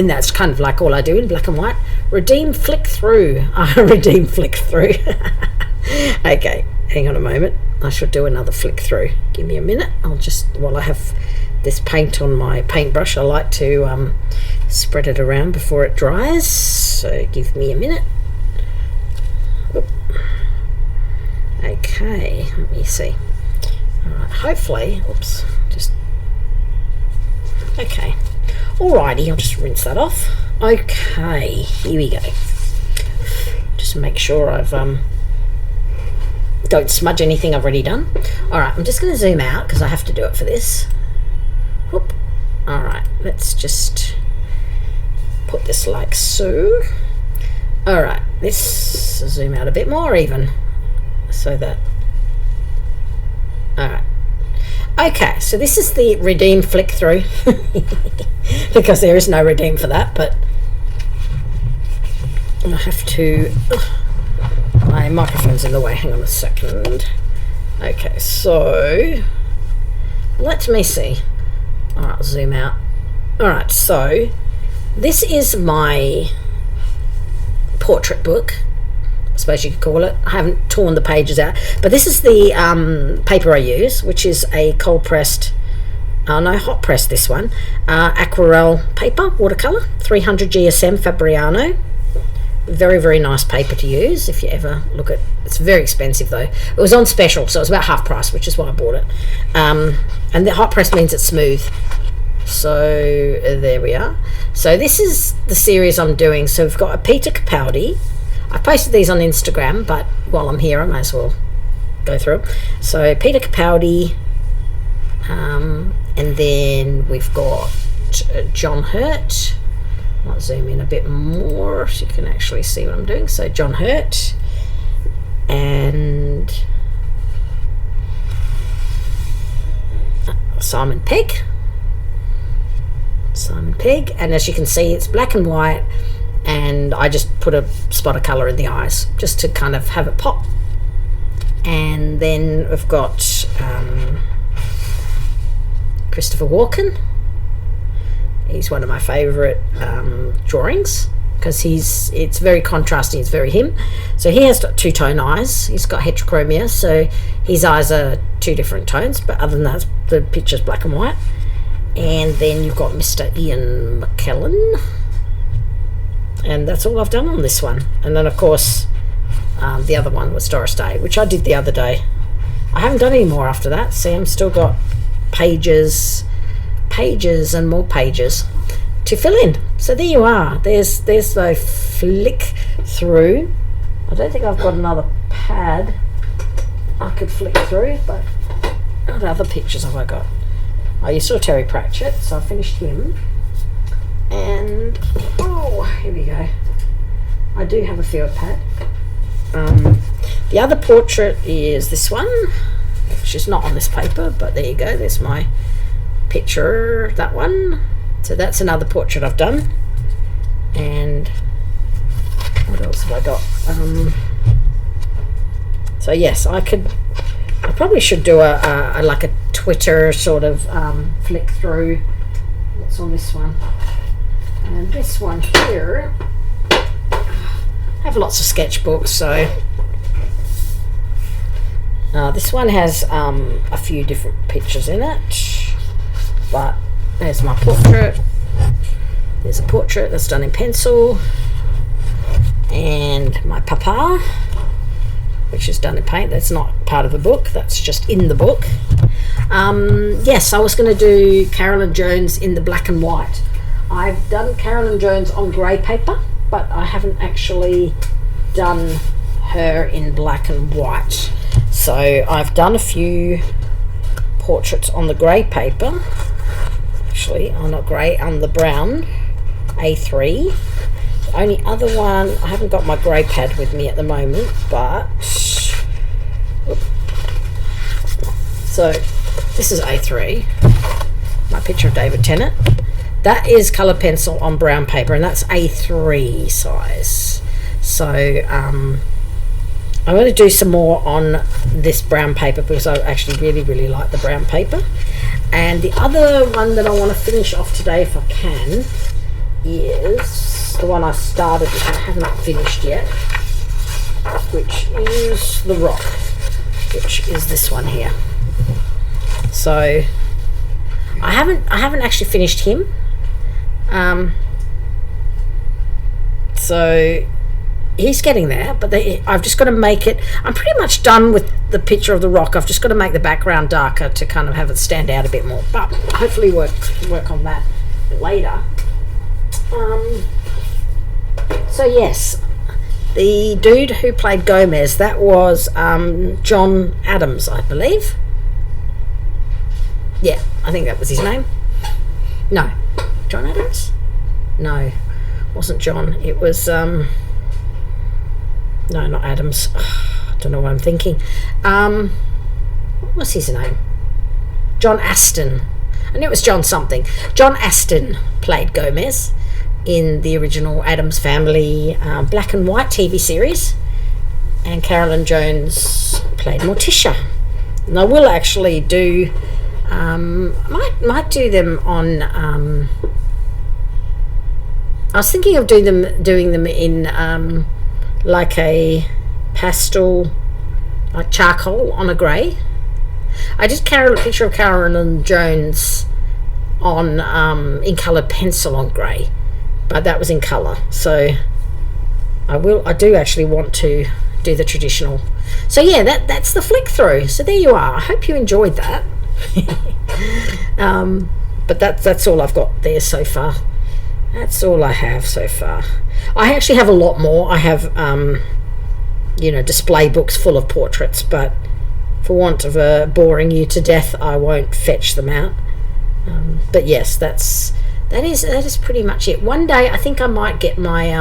that's kind of like all I do in black and white. Redeem flick through. Redeem flick through. Okay, hang on a moment. I should do another flick through. Give me a minute. I'll just, while I have this paint on my paintbrush, I like to spread it around before it dries. So give me a minute. Oop. Okay, let me see. All right, hopefully, oops, just, okay. Alrighty, I'll just rinse that off. Okay, here we go. Just make sure I've don't smudge anything I've already done. Alright, I'm just going to zoom out because I have to do it for this. Whoop. Alright, let's just put this like so. Alright, let's zoom out a bit more even, so that, alright. Okay, so this is the redeem flick through because there is no redeem for that, but I have to, my microphone's in the way, hang on a second. Okay, so let me see. Alright, I'll zoom out. Alright, so this is my portrait book, I suppose you could call it. I haven't torn the pages out, but this is the paper I use, which is a cold pressed, no, hot pressed, this one, aquarelle paper, watercolor, 300 GSM Fabriano. Very, very nice paper to use if you ever look at, it's very expensive though. It was on special, so it was about half price, which is why I bought it. And the hot press means it's smooth. So there we are. So this is the series I'm doing. So we've got a Peter Capaldi. I posted these on Instagram, but while I'm here I may as well go through them. So Peter Capaldi, and then we've got John Hurt. I'll zoom in a bit more so you can actually see what I'm doing. So John Hurt and Simon Pegg. And as you can see, it's black and white, and I just put a spot of colour in the eyes just to kind of have it pop. And then we've got Christopher Walken. He's one of my favourite drawings because it's very contrasting, it's very him. So he has got two-tone eyes, he's got heterochromia, so his eyes are two different tones, but other than that the picture's black and white. And then you've got Mr. Ian McKellen, and that's all I've done on this one. And then of course the other one was Doris Day, which I did the other day. I haven't done any more after that. See, I'm still got pages and more pages to fill in. So there you are. There's the flick through. I don't think I've got another pad I could flick through, but what other pictures have I got? Oh, you saw Terry Pratchett, so I finished him. And oh, here we go. I do have a field pad. The other portrait is this one, which is not on this paper, but there you go. There's my picture, that one. So that's another portrait I've done. And what else have I got? So yes, I probably should do a like a Twitter sort of flick through. What's on this one? And this one here, I have lots of sketchbooks, so this one has a few different pictures in it, but there's my portrait. There's a portrait that's done in pencil, and my papa, which is done in paint. That's not part of the book, that's just in the book. Yes, I was going to do Carolyn Jones in the black and white. I've done Carolyn Jones on grey paper, but I haven't actually done her in black and white. So I've done a few portraits on the grey paper. Actually, not grey, on the brown A3. The only other one, I haven't got my grey pad with me at the moment, but so this is A3, my picture of David Tennant. That is colour pencil on brown paper, and that's A3 size. So I'm going to do some more on this brown paper because I actually really like the brown paper. And the other one that I want to finish off today, if I can, is the one I started which I haven't finished yet, which is The Rock, which is this one here. So I haven't actually finished him. So he's getting there, but I've just got to make it. I'm pretty much done with the picture of The Rock. I've just got to make the background darker to kind of have it stand out a bit more. But hopefully work on that later. So yes, the dude who played Gomez, that was John Adams, I believe. Yeah, I think that was his name. No, John Adams? No, wasn't John. It was no, not Adams. I don't know what I'm thinking. What was his name? John Aston. I knew it was John something. John Aston played Gomez in the original Addams Family black and white TV series, and Carolyn Jones played Morticia. And I will actually do might do them on I was thinking of doing them in like a pastel, like charcoal on a grey. I did a picture of Carolyn Jones on in coloured pencil on grey, but that was in colour. So I do actually want to do the traditional. So yeah, that's the flick through. So there you are. I hope you enjoyed that. But that's all I've got there so far. That's all I have so far. I actually have a lot more. I have display books full of portraits, but for want of boring you to death, I won't fetch them out. But yes, that is pretty much it. One day I think I might get my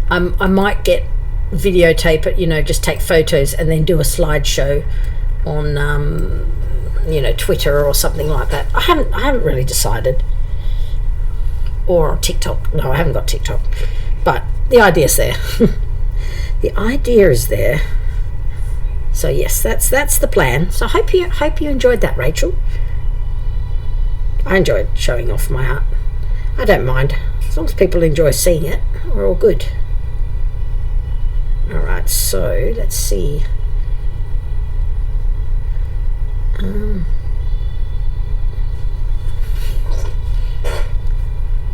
I might get videotape it, just take photos and then do a slideshow on Twitter or something like that. I haven't really decided. Or on TikTok. No, I haven't got TikTok, but the idea's there. The idea is there. So yes, that's the plan. So I hope you enjoyed that, Rachel. I enjoyed showing off my art. I don't mind, as long as people enjoy seeing it. We're all good. All right, so let's see.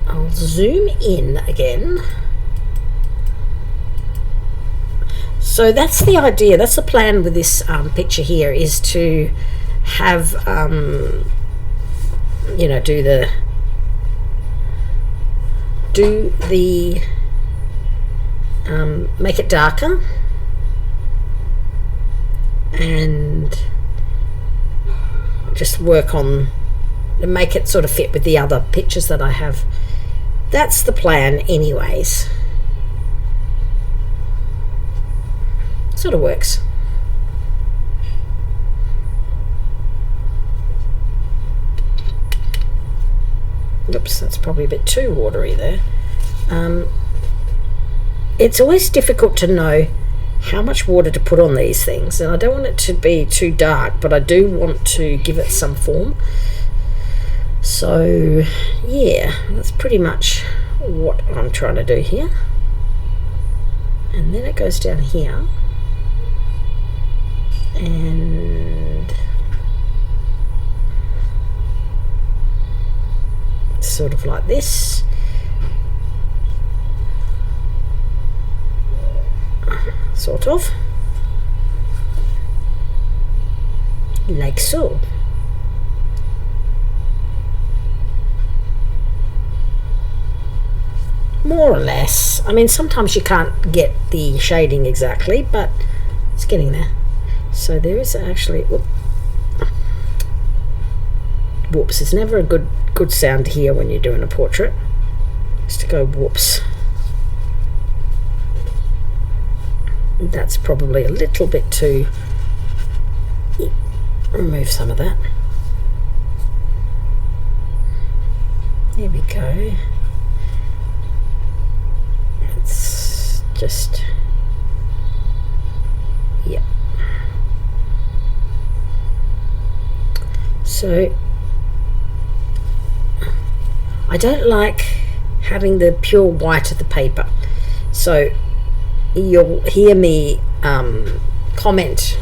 I'll zoom in again. So that's the idea, that's the plan with this picture here, is to have do the make it darker and just work on and make it sort of fit with the other pictures that I have. That's the plan anyways. Sort of works. Oops, that's probably a bit too watery there. It's always difficult to know how much water to put on these things, and I don't want it to be too dark, but I do want to give it some form. So yeah, that's pretty much what I'm trying to do here. And then it goes down here and sort of like this. Sort of like so. More more or less. I mean, sometimes you can't get the shading exactly, but it's getting there. So there is actually, whoops, it's never a good sound to hear when you're doing a portrait, is to go whoops. That's probably a little bit too, remove some of that. There we go. It's just, yeah. So I don't like having the pure white of the paper. So you'll hear me comment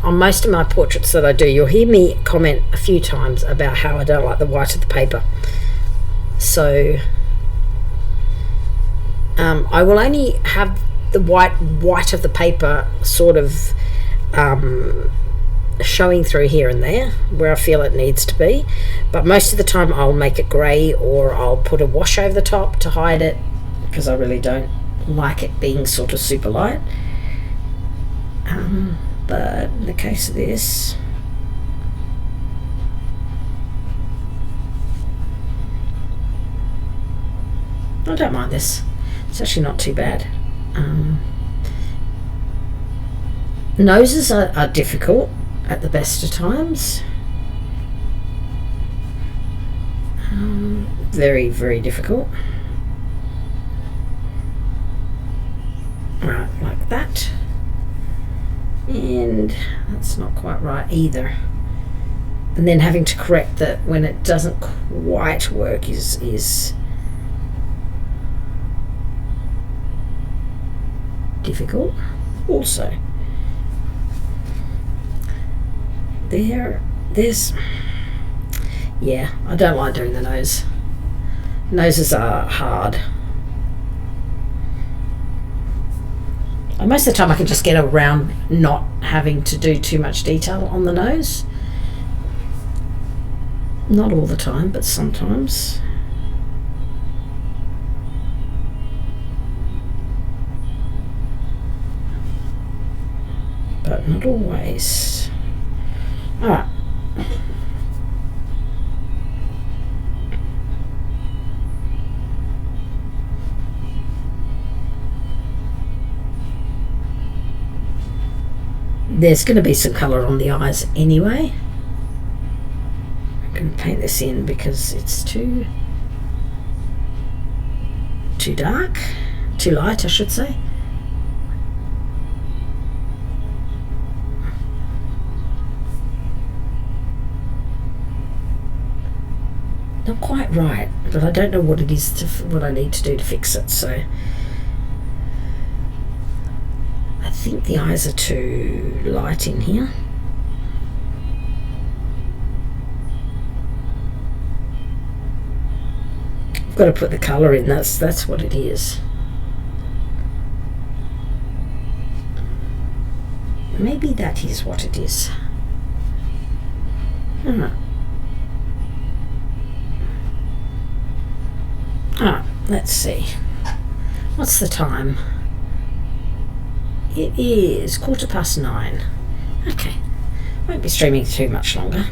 on most of my portraits that I do. You'll hear me comment a few times about how I don't like the white of the paper. So I will only have the white of the paper sort of showing through here and there where I feel it needs to be, but most of the time I'll make it grey, or I'll put a wash over the top to hide it, because I really don't like it being sort of super light. But in the case of this, I don't mind this. It's actually not too bad. Noses are difficult at the best of times. Very, very difficult. Right, like that. And that's not quite right either. And then having to correct that when it doesn't quite work is difficult also. There's, yeah, I don't like doing the nose. Noses are hard. And most of the time I can just get around not having to do too much detail on the nose. Not all the time, but sometimes. But not always. Alright. There's going to be some colour on the eyes anyway. I'm going to paint this in because it's too dark, too light I should say. Not quite right, but I don't know what it is, what I need to do to fix it, so I think the eyes are too light in here. I've got to put the colour in, that's what it is. Maybe that is what it is. Alright, let's see. What's the time? It is 9:15. Okay, won't be streaming too much longer.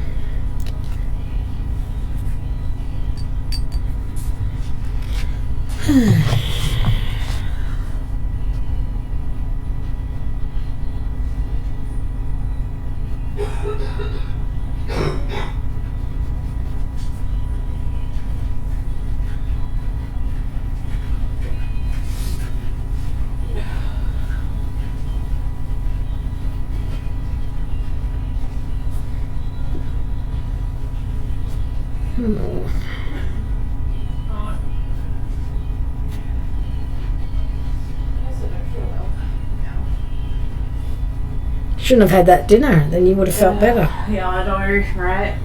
Shouldn't have had that dinner, then you would have felt better. Yeah, I know, right?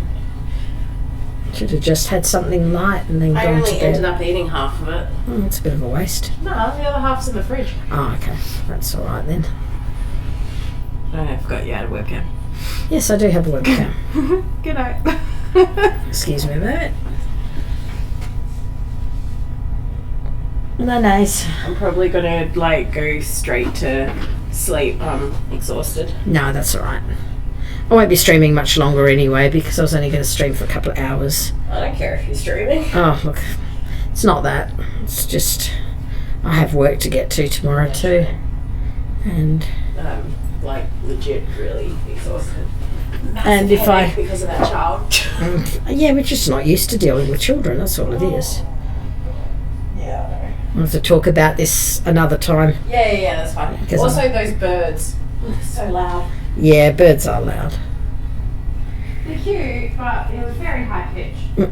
Should have just had something light and then I gone to only bed. ended up eating half of it. Oh, it's a bit of a waste. No, the other half's in the fridge. Oh, okay. That's all right then. Oh, I forgot you had a webcam. Yes, I do have a webcam. Good night. Excuse me a minute. No, nice. I'm probably gonna like go straight to sleep. I'm exhausted. No, that's all right. I won't be streaming much longer anyway because I was only going to stream for a couple of hours. I don't care if you're streaming. Oh, look. It's not that. It's just I have work to get to tomorrow too. And I'm like legit really exhausted. And if I- because of that child. yeah, we're just not used to dealing with children. That's all it is. Yeah. We'll have to talk about this another time. Yeah, that's fine. Because Also, those birds. So loud. Yeah, birds are loud. They're cute, but it was very high pitched.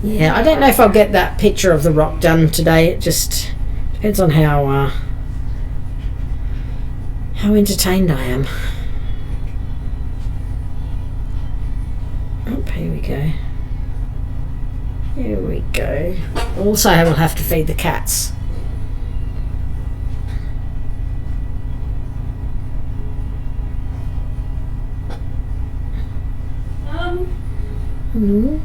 Yeah, I don't know if I'll get that picture of the rock done today. It just depends on how entertained I am. Oh, here we go. Here we go. Also, I will have to feed the cats. Mm.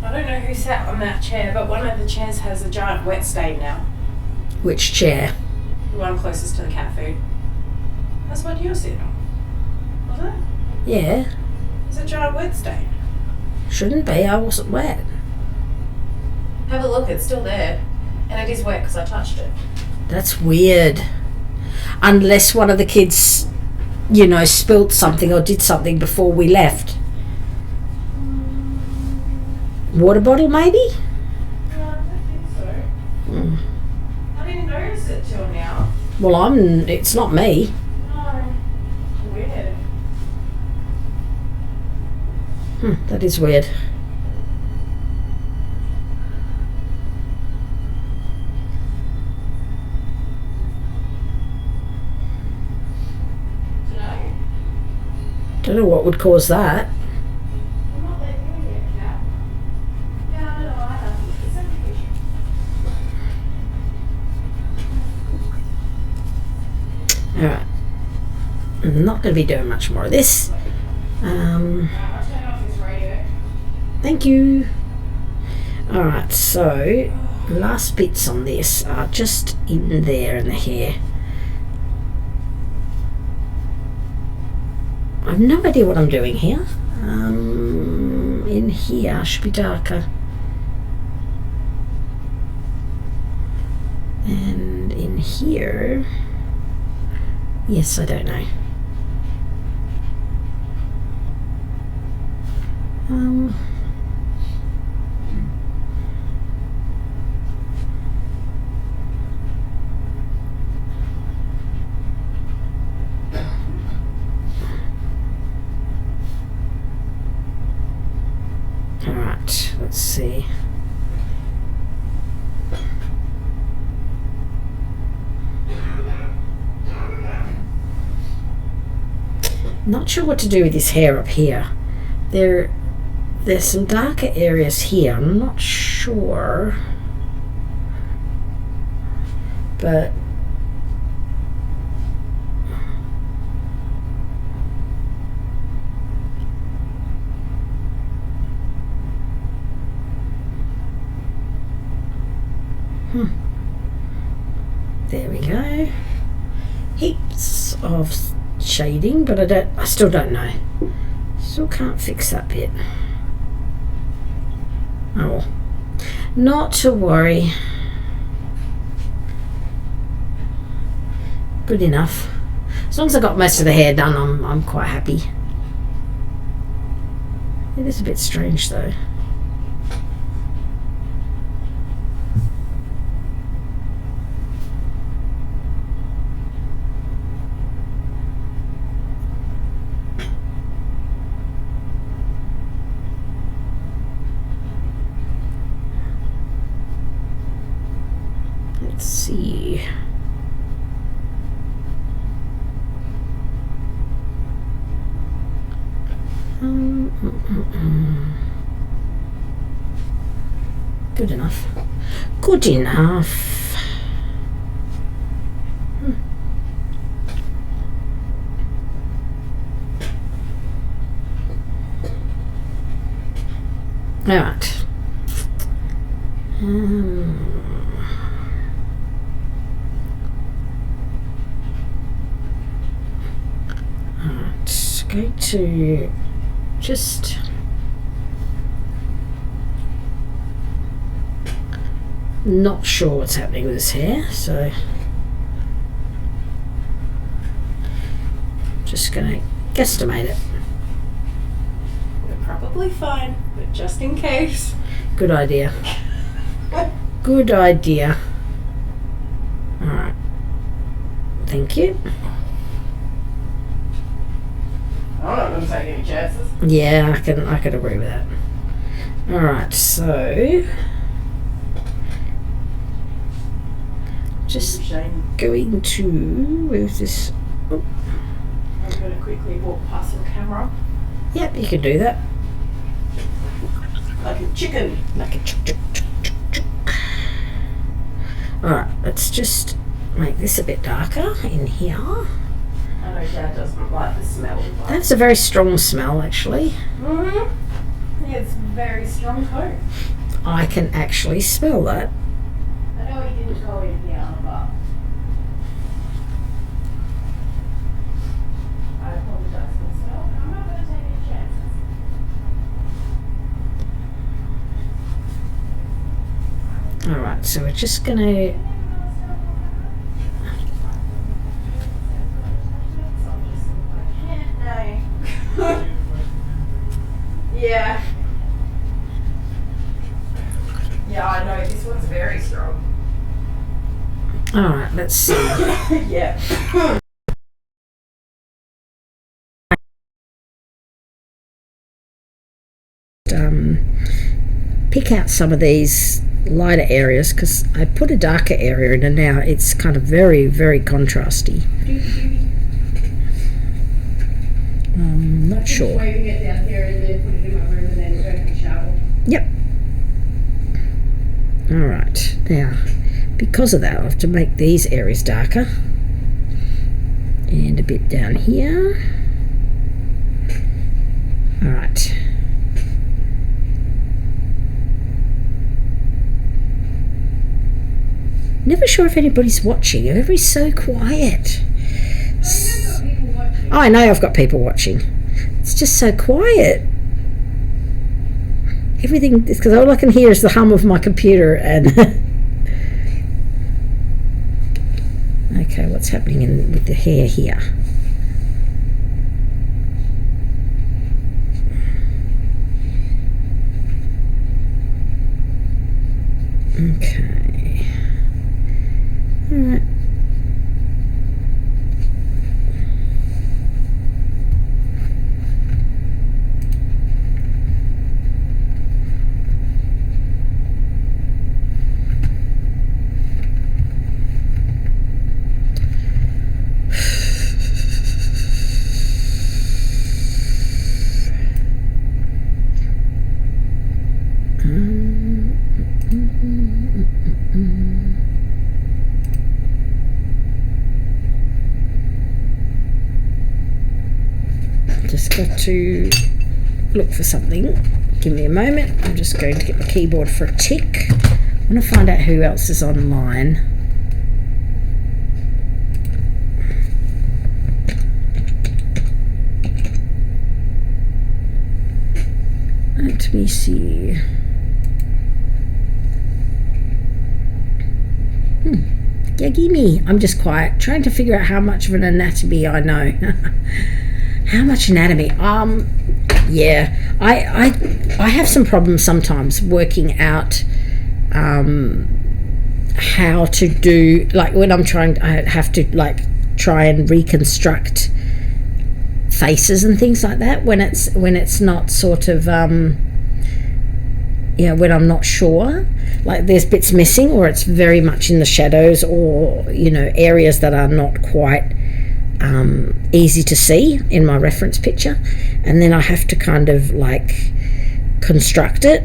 I don't know who sat on that chair, but one of the chairs has a giant wet stain now. Which chair? The one closest to the cat food. That's what you were sitting on. Was it? Yeah, It's a giant wet stain. shouldn't be. I wasn't wet. Have a look, it's still there. And it is wet because I touched it. That's weird. Unless one of the kids, spilt something or did something before we left. Water bottle, maybe? No, I don't think so. Mm. I didn't notice it till now. Well, it's not me. No. Weird. That is weird. No. Don't know what would cause that. I'm not letting you in yet, cat. Yeah, I don't know either. It's a fish. Alright. I'm not going to be doing much more of this. I'll turn off this radio. Thank you. Alright, so last bits on this are just in there in the hair. I have no idea what I'm doing here. In here should be darker. And in here, yes, I don't know. All right, let's see. Not sure what to do with this hair up here. There's some darker areas here. I'm not sure, but there we go. Heaps of shading, but I still don't know. Still can't fix that bit. Oh well. Not to worry. Good enough. As long as I got most of the hair done, I'm quite happy. It is a bit strange though. Let's see. Good enough. Good enough. Alright. Alright, go to just not sure what's happening with his hair, so just gonna guesstimate it. We're probably fine, but just in case. Good idea. Good idea. Alright. Thank you. I'm not going to take any chances. Yeah, I could agree with that. Alright, so just Shame. going to move this. Oh, I'm going to quickly walk past your camera yep, you can do that. like a chicken. Like a chick, chick, chick, chick, chick. Alright, let's just make this a bit darker in here. I know Dad doesn't like the smell of that. That's a very strong smell, actually. Mm-hmm. Yeah, it's very strong coat. I can actually smell that. I know he didn't go in here, but I apologise for the smell. I'm not going to take any chances. Alright, so we're just gonna. No. Yeah. Yeah, I know. This one's very strong. Alright, let's see. Yeah. Pick out some of these lighter areas because I put a darker area in and now it's kind of very, very contrasty. Not sure. Waving it down here and then put it in my room and then go have a shower. Yep. Alright, now because of that I have to make these areas darker and a bit down here. Alright. Never sure if anybody's watching. Everybody's so quiet. Oh, I know I've got people watching. It's just so quiet. Everything, because all I can hear is the hum of my computer and okay, what's happening with the hair here? Okay. All right. Just got to look for something. Give me a moment. I'm just going to get the keyboard for a tick. I want to find out who else is online. Let me see. Yeah, gimme. I'm just quiet, trying to figure out how much of an anatomy I know. How much anatomy? Yeah, I have some problems sometimes working out how to do, like when I'm trying, I have to like try and reconstruct faces and things like that when it's not sort of when I'm not sure, like there's bits missing or it's very much in the shadows or areas that are not quite easy to see in my reference picture, and then I have to kind of like construct it.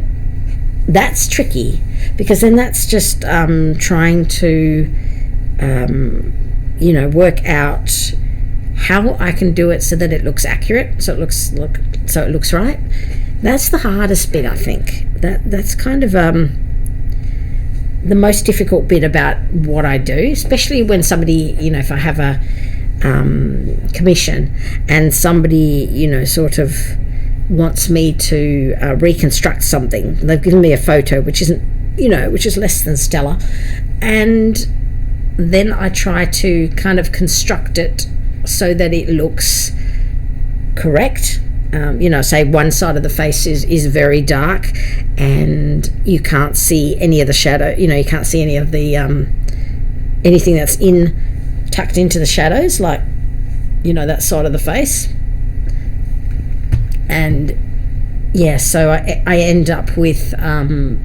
That's tricky because then that's just trying to work out how I can do it so that it looks accurate, so it looks right, That's the hardest bit, I think. That's kind of the most difficult bit about what I do, especially when somebody, you know, if I have a commission and somebody, you know, sort of wants me to reconstruct something. They've given me a photo which isn't, you know, which is less than stellar, and then I try to kind of construct it so that it looks correct. You know, say one side of the face is very dark and you can't see any of the shadow, you know, you can't see any of the anything that's tucked into the shadows, like, you know, that side of the face. And yeah, so I end up with my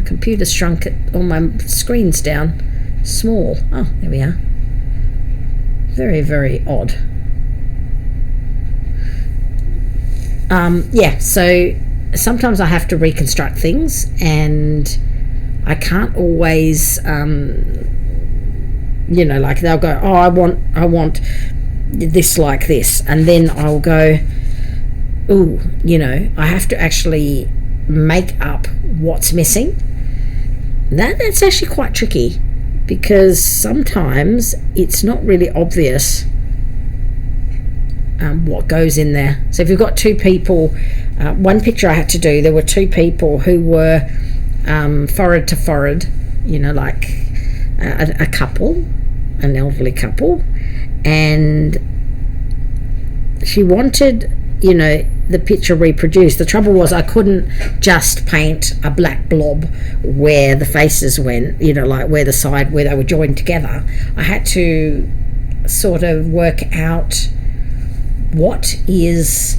computer's shrunk it, all my screen's down small. Oh, there we are. Very, very odd. Yeah, so sometimes I have to reconstruct things, and I can't always you know, like they'll go, oh, I want this like this, and then I'll go, ooh, you know, I have to actually make up what's missing. That's actually quite tricky, because sometimes it's not really obvious what goes in there. So if you've got two people, one picture I had to do, there were two people who were forehead to forehead, you know, like a couple, an elderly couple, and she wanted, you know, the picture reproduced. The trouble was I couldn't just paint a black blob where the faces went, you know, like where they were joined together. I had to sort of work out what is,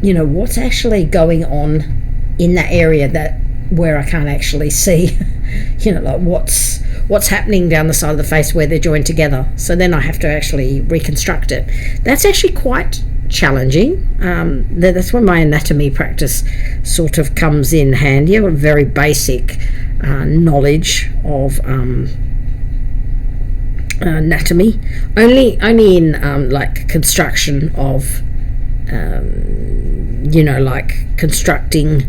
you know, what's actually going on in that area where I can't actually see, you know, like what's happening down the side of the face where they're joined together. So then I have to actually reconstruct it. That's actually quite challenging. That's when my anatomy practice sort of comes in handy. I've got very basic knowledge of anatomy, only in like construction of you know, like constructing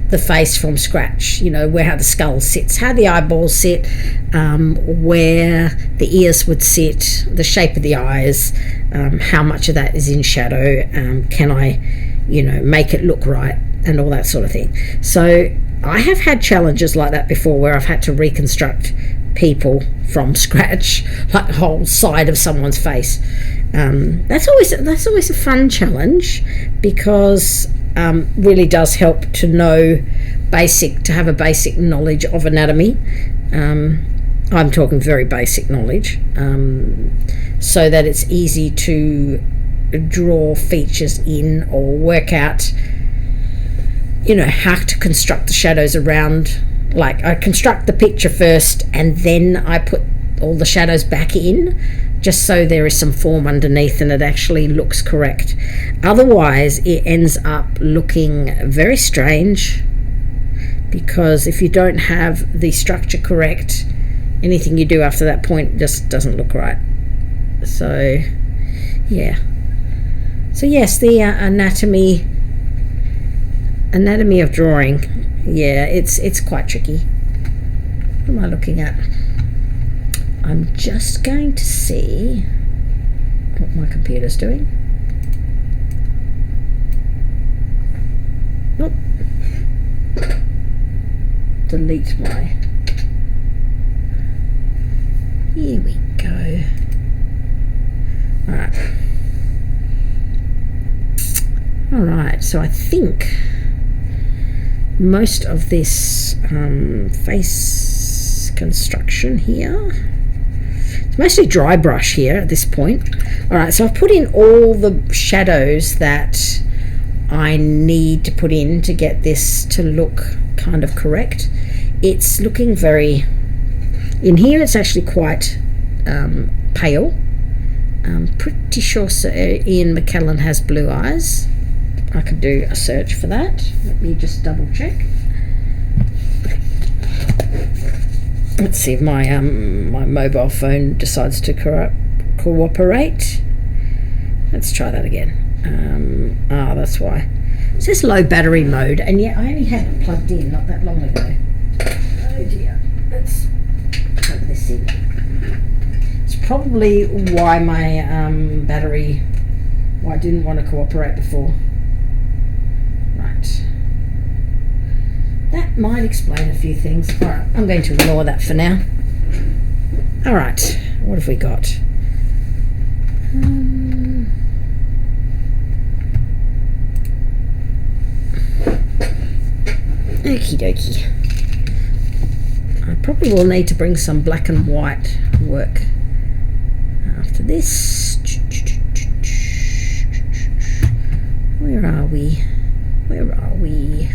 the face from scratch, you know, how the skull sits, how the eyeballs sit, where the ears would sit, the shape of the eyes, how much of that is in shadow, can I, you know, make it look right, and all that sort of thing. So I have had challenges like that before, where I've had to reconstruct people from scratch, like the whole side of someone's face. That's always a fun challenge, because really does help to have a basic knowledge of anatomy. I'm talking very basic knowledge, so that it's easy to draw features in, or work out, you know, how to construct the shadows around. Like, I construct the picture first, and then I put all the shadows back in, just so there is some form underneath and it actually looks correct. Otherwise it ends up looking very strange, because if you don't have the structure correct, anything you do after that point just doesn't look right. So yeah, so yes, the anatomy of drawing, yeah, it's quite tricky. What am I looking at? I'm just going to see what my computer's doing. Nope. Delete my... Here we go. Alright, so I think most of this face construction here, it's mostly dry brush here at this point. Alright, so I've put in all the shadows that I need to put in to get this to look kind of correct. It's looking very... In here it's actually quite pale. I'm pretty sure Sir Ian McKellen has blue eyes. I could do a search for that. Let me just double check. Let's see if my my mobile phone decides to cooperate. Let's try that again. That's why. It says low battery mode, and yet I only had it plugged in not that long ago. Oh dear. Let's plug this in. It's probably why my why I didn't want to cooperate before. Right. That might explain a few things. Alright, I'm going to ignore that for now. Alright, what have we got? Okie dokie. I probably will need to bring some black and white work after this. Where are we? Where are we?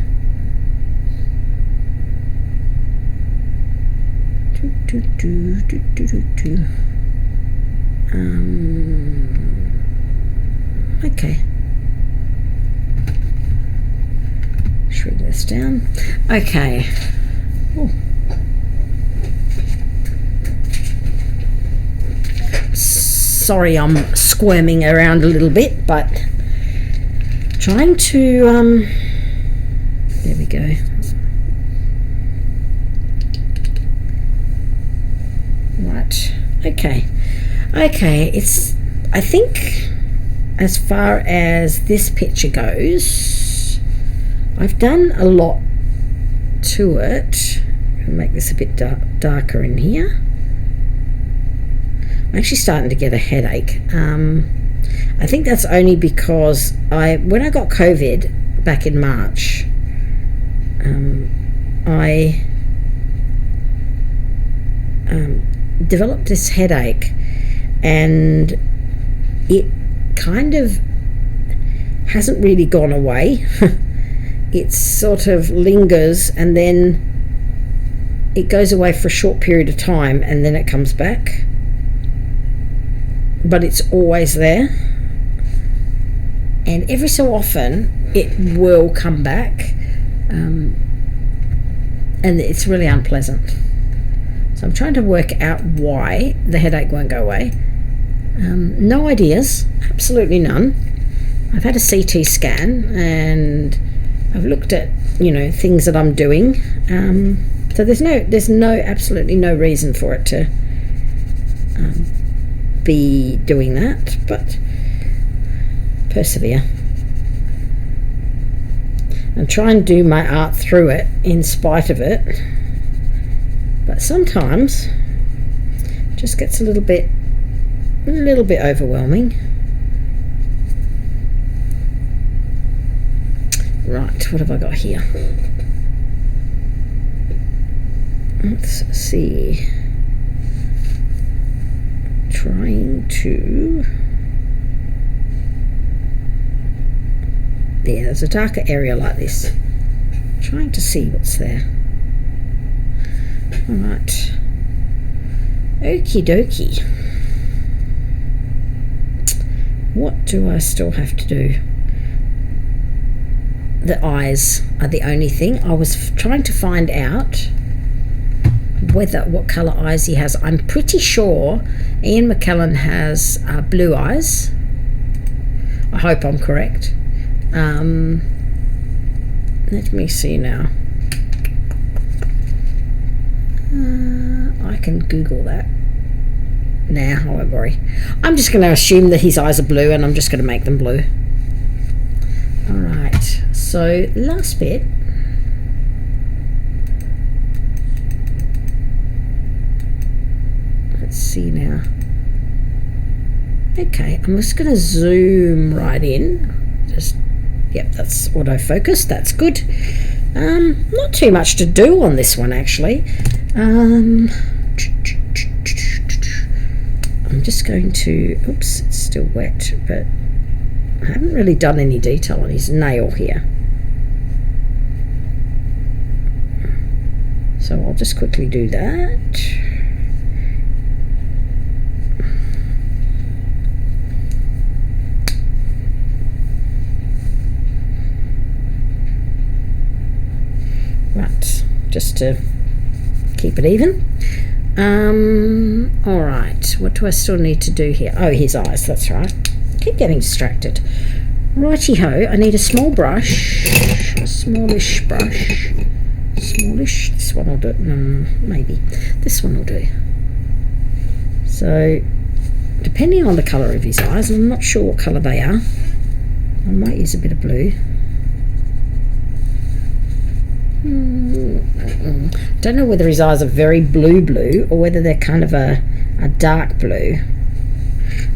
Okay. Shrink this down. Okay. Ooh. Sorry, I'm squirming around a little bit, but trying to there we go. Right. Okay, it's, I think as far as this picture goes, I've done a lot to it. I'll make this a bit darker in here. I'm actually starting to get a headache. I think that's only because when I got COVID back in March, I developed this headache, and it kind of hasn't really gone away. It sort of lingers, and then it goes away for a short period of time, and then it comes back, but it's always there, and every so often it will come back, and it's really unpleasant. So I'm trying to work out why the headache won't go away. No ideas, absolutely none. I've had a CT scan, and I've looked at, things that I'm doing. So there's absolutely no reason for it to be doing that, but persevere and try and do my art through it in spite of it. But sometimes it just gets a little bit overwhelming. Right, what have I got here? Let's see. Trying to... Yeah, there's a darker area like this. Trying to see what's there. Alright. Okie dokie. What do I still have to do? The eyes are the only thing. I was trying to find out what colour eyes he has. I'm pretty sure Ian McKellen has blue eyes. I hope I'm correct. Let me see now. I can Google that. Nah, I won't worry. I'm just going to assume that his eyes are blue, and I'm just going to make them blue. Alright, so last bit. Let's see now. Okay, I'm just going to zoom right in. Yep, that's autofocus. That's good. Not too much to do on this one, actually. I'm just going to... Oops, it's still wet, but I haven't really done any detail on his nail here. So I'll just quickly do that. Right, just to keep it even. Alright, what do I still need to do here? Oh, his eyes, that's right. I keep getting distracted. Righty-ho, I need a small brush, a smallish brush. Smallish, this one will do, maybe. This one will do. So, depending on the colour of his eyes, I'm not sure what colour they are. I might use a bit of blue. Don't know whether his eyes are very blue or whether they're kind of a dark blue.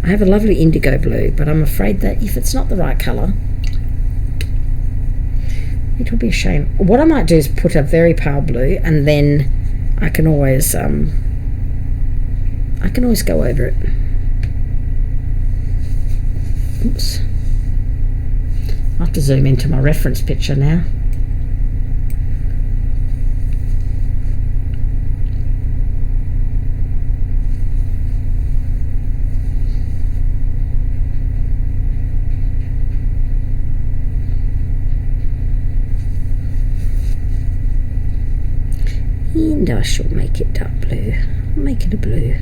I have a lovely indigo blue, but I'm afraid that if it's not the right colour, it will be a shame. What I might do is put a very pale blue, and then I can always go over it. Oops. I have to zoom into my reference picture now. And I shall make it dark blue. Make it a blue.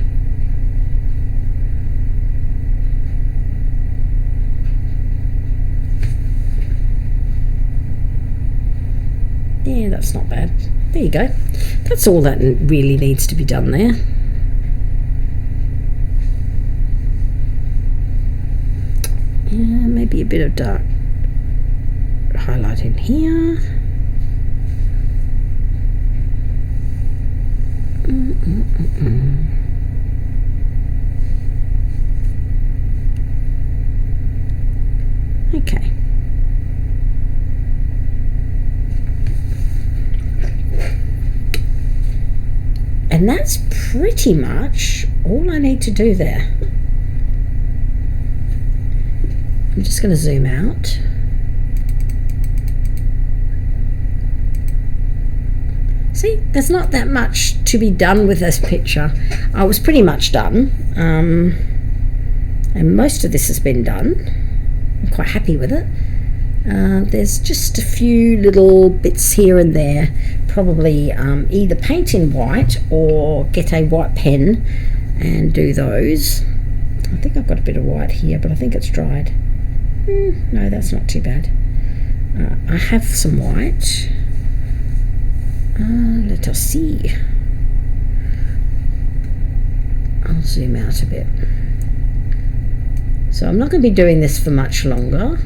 Yeah, that's not bad. There you go. That's all that really needs to be done there. Yeah, maybe a bit of dark highlight in here. Okay. And that's pretty much all I need to do there. I'm just going to zoom out. See, there's not that much to be done with this picture. I was pretty much done, and most of this has been done. I'm quite happy with it. There's just a few little bits here and there. Probably either paint in white or get a white pen and do those. I think I've got a bit of white here, but I think it's dried. No, that's not too bad. I have some white. Let us see. I'll zoom out a bit. So I'm not going to be doing this for much longer.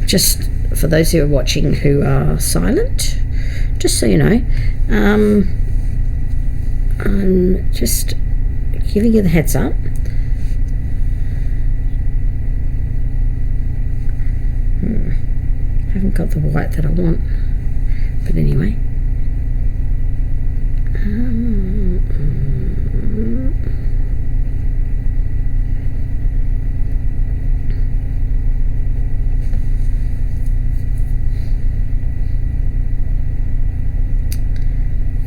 Just for those who are watching who are silent, just so you know, I'm just giving you the heads up. Haven't got the white that I want, but anyway.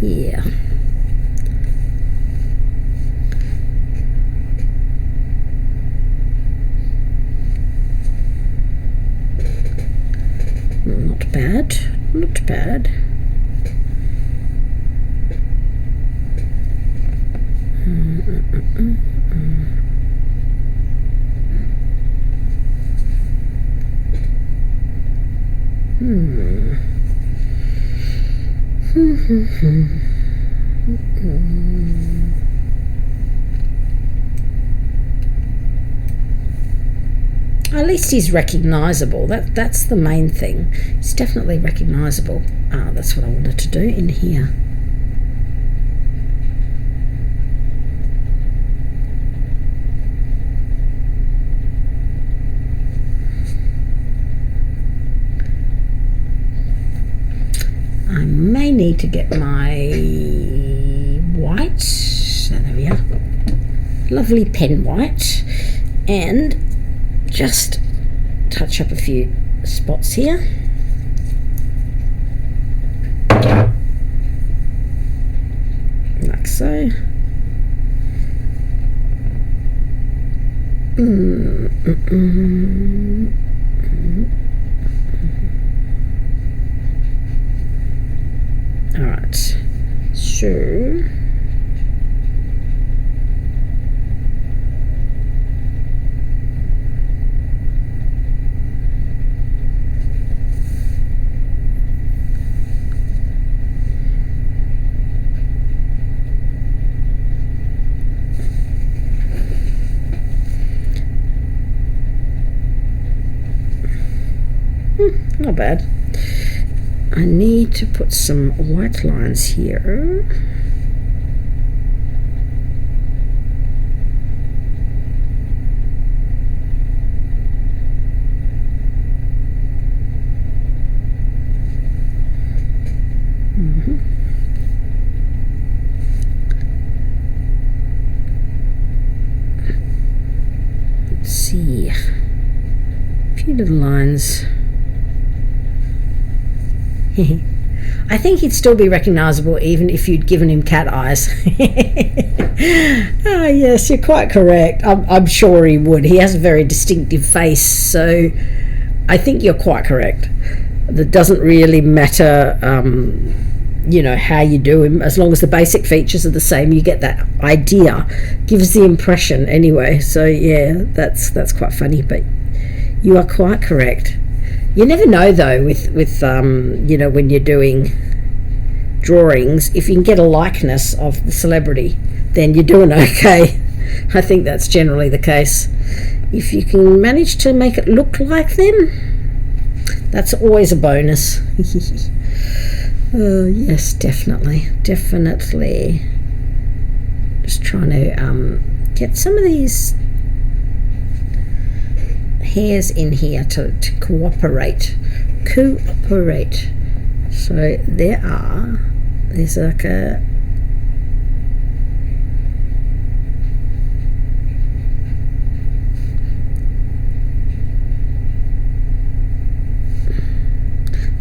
Yeah. Not bad, not bad. At least he's recognisable. That's the main thing. He's definitely recognisable. That's what I wanted to do in here. I may need to get my white. So there we are. Lovely pen white, and just touch up a few spots here. Like so. Alright, so Not bad. I need to put some white lines here. Let's see. A few little lines. I think he'd still be recognisable even if you'd given him cat eyes. Ah, yes, you're quite correct. I'm sure he would. He has a very distinctive face, so I think you're quite correct. That doesn't really matter, you know, how you do him. As long as the basic features are the same, you get that idea. Gives the impression anyway. So yeah, that's quite funny, but you are quite correct. You never know though with you know, when you're doing drawings, if you can get a likeness of the celebrity, then you're doing okay. I think that's generally the case. If you can manage to make it look like them, that's always a bonus. Oh yes, definitely. Just trying to get some of these hairs in here to cooperate. So there's like a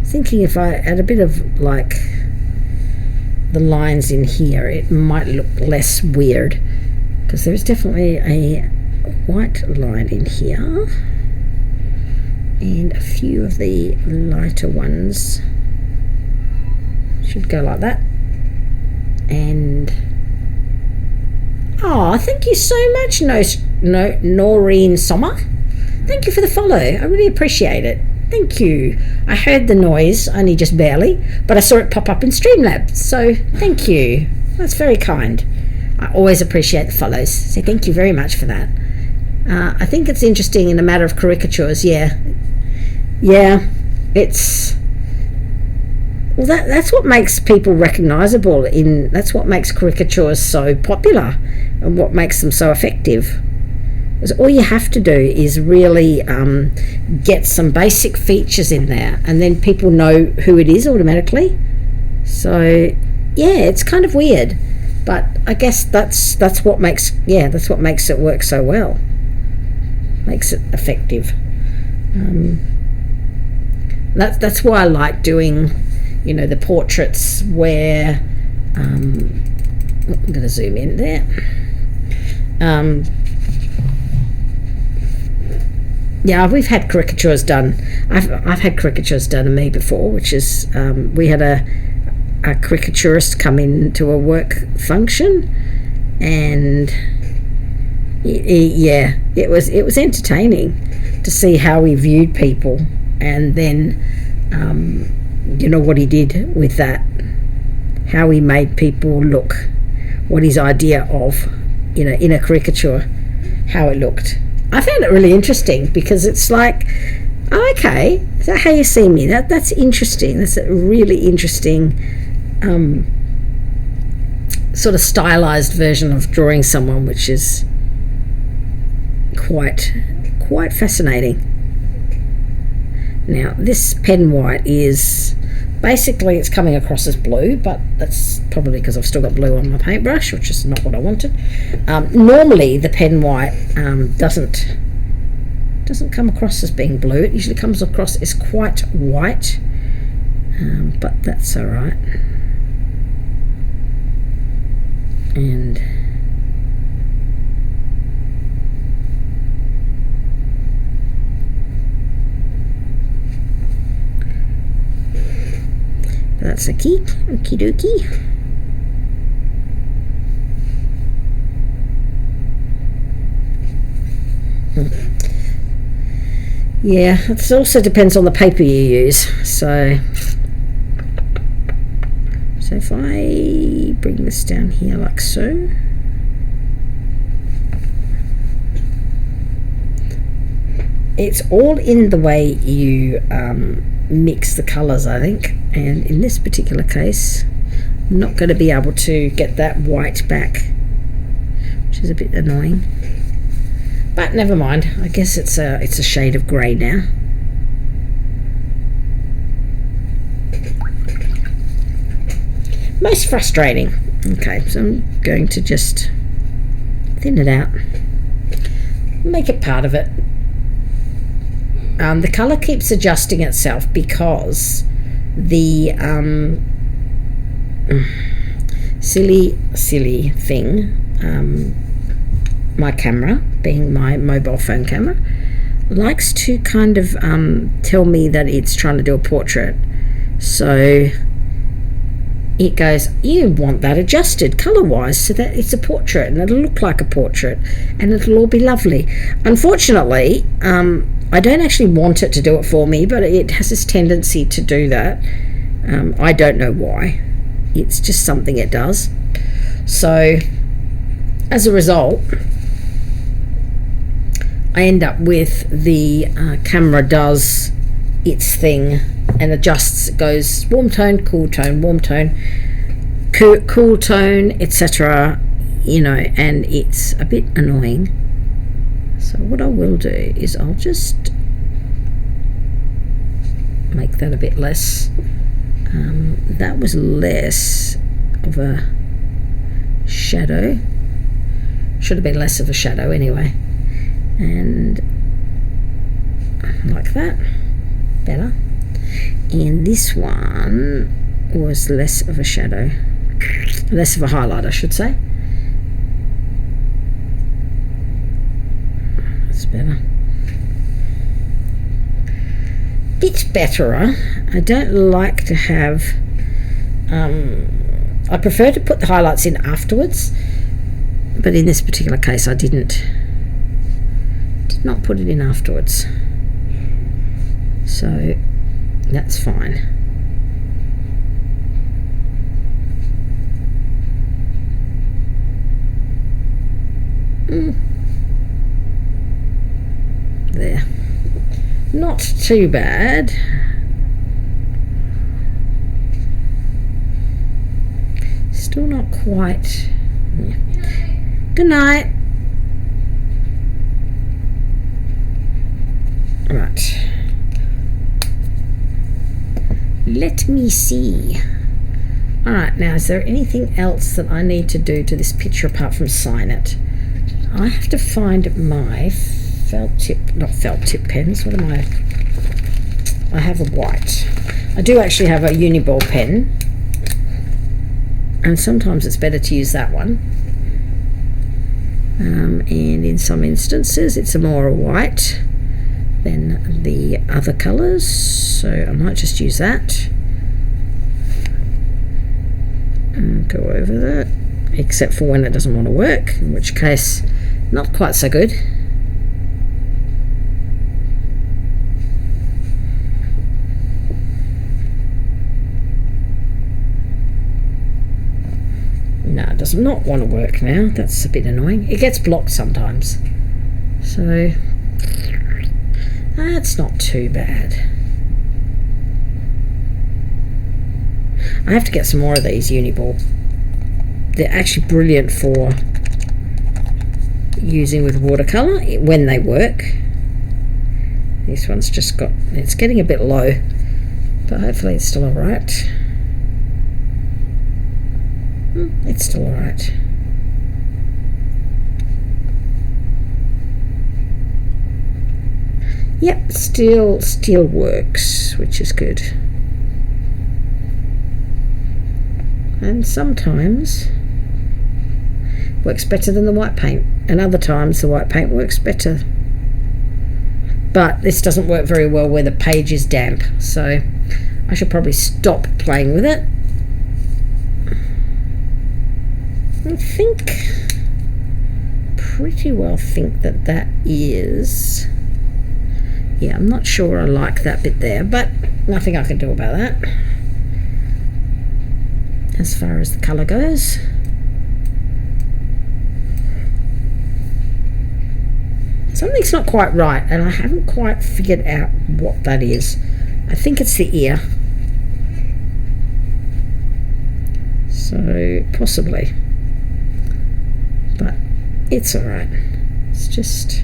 thinking if I add a bit of like the lines in here, it might look less weird, because there's definitely a white line in here and a few of the lighter ones should go like that. And oh, thank you so much, Noreen Sommer. Thank you for the follow. I really appreciate it. Thank you. I heard the noise, only just barely, but I saw it pop up in Streamlabs, so thank you. That's very kind. I always appreciate the follows, so thank you very much for that. I think it's interesting in a matter of caricatures. Yeah, it's well, that's what makes people recognizable. That's what makes caricatures so popular and what makes them so effective. Because all you have to do is really get some basic features in there, and then people know who it is automatically. So yeah, it's kind of weird, but I guess that's what makes it work so well. Makes it effective. That's why I like doing, you know, the portraits where I'm going to zoom in there. Yeah, we've had caricatures done. I've had caricatures done of me before, which is we had a caricaturist come into a work function, and it was entertaining to see how he viewed people, and then you know what he did with that, how he made people look, what his idea of, you know, in a caricature, how it looked. I found it really interesting, because it's like, oh, okay, is that how you see me? That's interesting. That's a really interesting sort of stylized version of drawing someone, which is quite fascinating. Now this pen white is basically, it's coming across as blue, but that's probably because I've still got blue on my paintbrush, which is not what I wanted. Normally the pen white doesn't come across as being blue. It usually comes across as quite white, but that's all right. And that's a key. Okie dokie. Yeah, it also depends on the paper you use. So if I bring this down here like so, it's all in the way you mix the colours, I think, and in this particular case I'm not going to be able to get that white back, which is a bit annoying, but never mind. I guess it's a shade of grey now. Most frustrating. Okay, so I'm going to just thin it out, make it part of it. The colour keeps adjusting itself because the silly thing, my camera, being my mobile phone camera, likes to kind of tell me that it's trying to do a portrait. So it goes, you want that adjusted colour wise so that it's a portrait and it'll look like a portrait and it'll all be lovely. Unfortunately, I don't actually want it to do it for me, but it has this tendency to do that. I don't know why. It's just something it does. So as a result, I end up with the camera does its thing and adjusts. It goes warm tone, cool tone, warm tone, cool tone, etc., you know, and it's a bit annoying. So what I will do is I'll just make that a bit less. That was less of a shadow. Should have been less of a shadow anyway. And like that, better. And this one was less of a shadow, less of a highlight, I should say. That's better. Bit betterer. I don't like to have I prefer to put the highlights in afterwards, but in this particular case I did not put it in afterwards, so that's fine. There, not too bad. Still not quite. Yeah. Good night. Right. Let me see. Alright, now is there anything else that I need to do to this picture apart from sign it? I have to find my not felt tip pens. What am I? I have a white. I do actually have a Uniball pen, and sometimes it's better to use that one. And in some instances it's a more white than the other colours, so I might just use that and go over that, except for when it doesn't want to work, in which case not quite so good. No, it does not want to work now. That's a bit annoying. It gets blocked sometimes, so that's not too bad. I have to get some more of these Uniball. They're actually brilliant for using with watercolour when they work. This one's just got, it's getting a bit low, but hopefully it's still alright. It's still alright. Yep, still works, which is good. And sometimes works better than the white paint, and other times the white paint works better. But this doesn't work very well where the page is damp, so I should probably stop playing with it. Pretty well think that is, yeah, I'm not sure I like that bit there, but nothing I can do about that as far as the colour goes. Something's not quite right, and I haven't quite figured out what that is. I think it's the ear. So, possibly. But it's alright. It's just...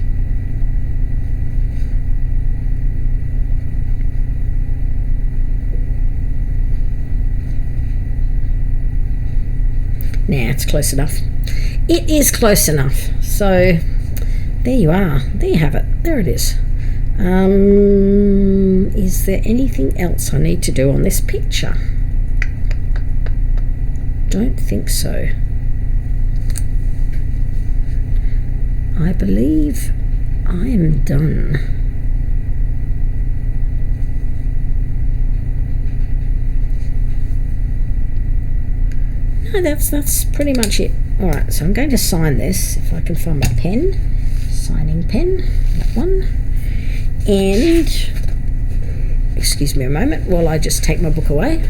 Nah, it's close enough. It is close enough. So, there you are. There you have it. There it is. Is there anything else I need to do on this picture? Don't think so. I believe I am done. No, that's pretty much it. Alright, so I'm going to sign this, if I can find my pen. Signing pen, that one. And, excuse me a moment while I just take my book away.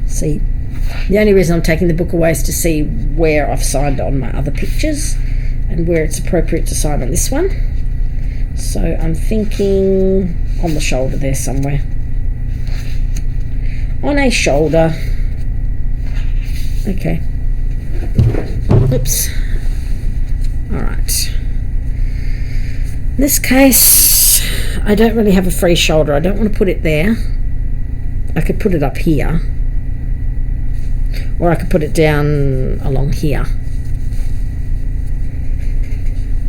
See, the only reason I'm taking the book away is to see where I've signed on my other pictures and where it's appropriate to sign on this one. So I'm thinking on the shoulder there somewhere. On a shoulder. Okay. Oops. Alright. In this case, I don't really have a free shoulder. I don't want to put it there. I could put it up here. Or I could put it down along here.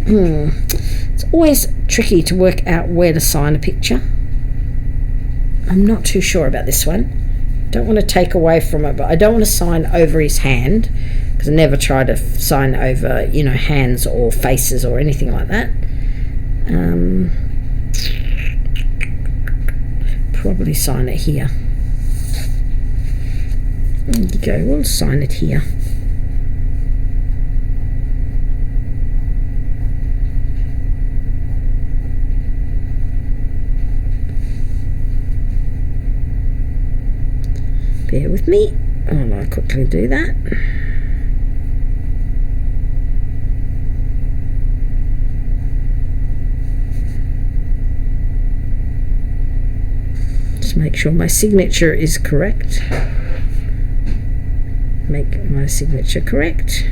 It's always tricky to work out where to sign a picture. I'm not too sure about this one. Don't want to take away from it, but I don't want to sign over his hand, because I never try to sign over, you know, hands or faces or anything like that. Probably sign it here. There you go, we'll sign it here. Bear with me while I quickly do that. Just make sure my signature is correct. Make my signature correct.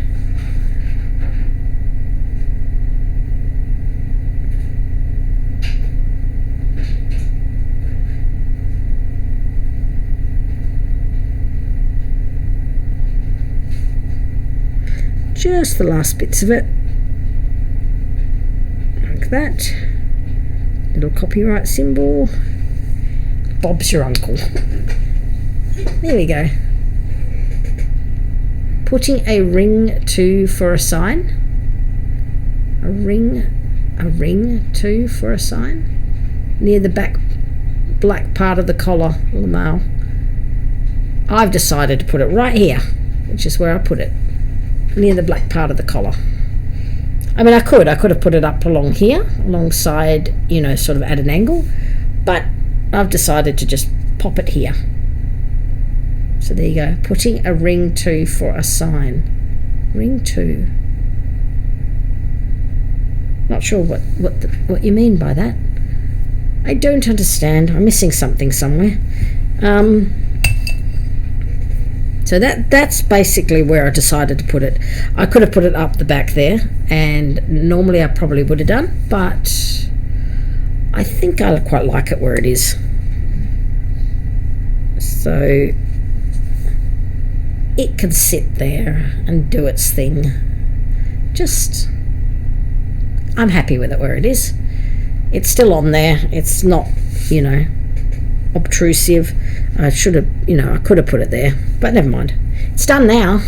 Just the last bits of it, like that. Little copyright symbol. Bob's your uncle. There we go. Putting a ring to for a sign. A ring to for a sign. Near the back black part of the collar, Lamau. I've decided to put it right here, which is where I put it. Near the black part of the collar. I mean, I could have put it up along here, alongside, you know, sort of at an angle, but I've decided to just pop it here. So there you go, putting a ring to for a sign. Ring to. Not sure what you mean by that. I don't understand. I'm missing something somewhere. So that's basically where I decided to put it. I could have put it up the back there, and normally I probably would have done, but I think I quite like it where it is. So it can sit there and do its thing. Just, I'm happy with it where it is. It's still on there. It's not, you know, obtrusive. I should have, you know, I could have put it there, but never mind. It's done now.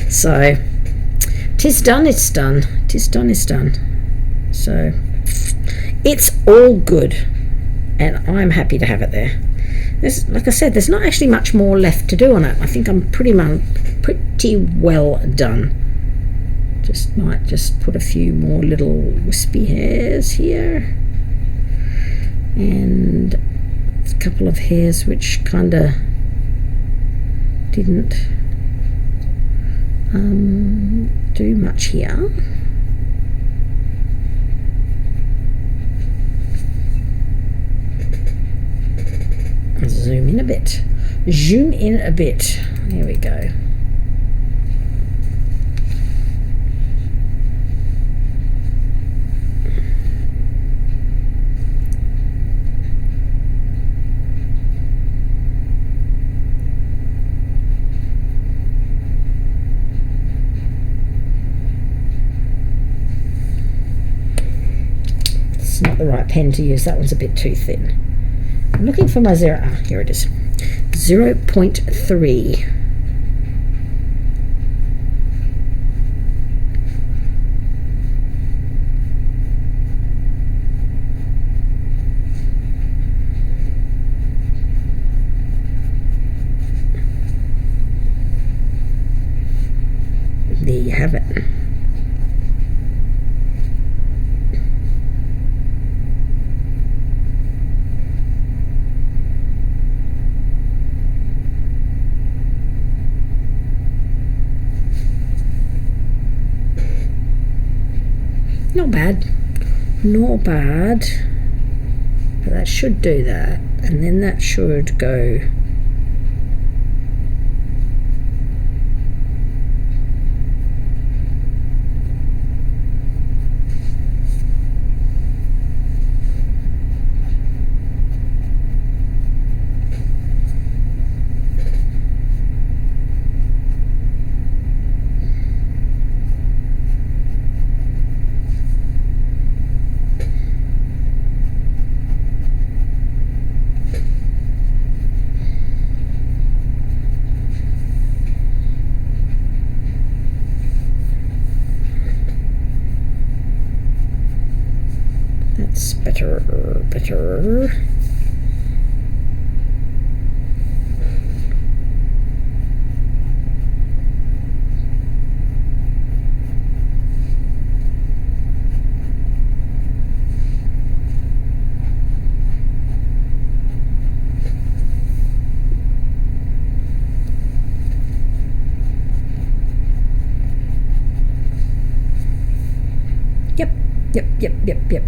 So, 'tis done, it's done. 'Tis done, it's done. So, it's all good, and I'm happy to have it there. There's, like I said, there's not actually much more left to do on it. I think I'm pretty well done. Might just put a few more little wispy hairs here, and a couple of hairs which kind of didn't do much here. Zoom in a bit. Zoom in a bit. There we go. It's not the right pen to use. That one's a bit too thin. I'm looking for my zero. Ah, here it is. 0.3. There you have it. Not bad, not bad, but that should do that, and then that should go better.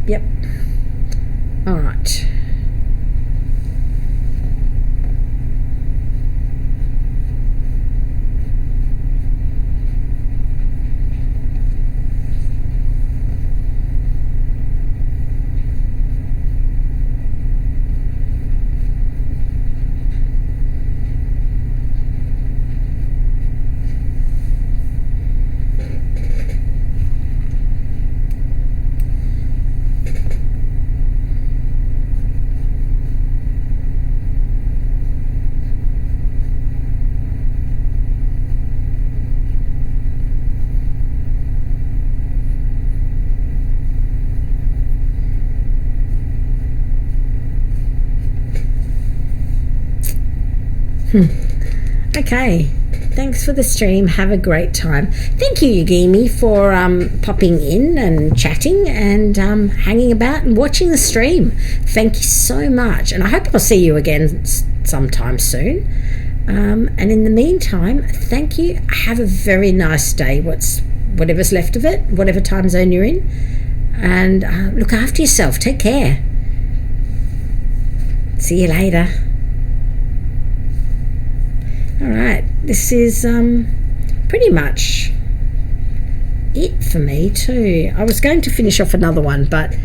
Yep. All right. Okay, thanks for the stream. Have a great time. Thank you, Yagimi, for popping in and chatting and hanging about and watching the stream. Thank you so much, and I hope I'll see you again sometime soon. And in the meantime, thank you. Have a very nice day, whatever's left of it, whatever time zone you're in, and look after yourself. Take care. See you later. All right, this is pretty much it for me too. I was going to finish off another one, but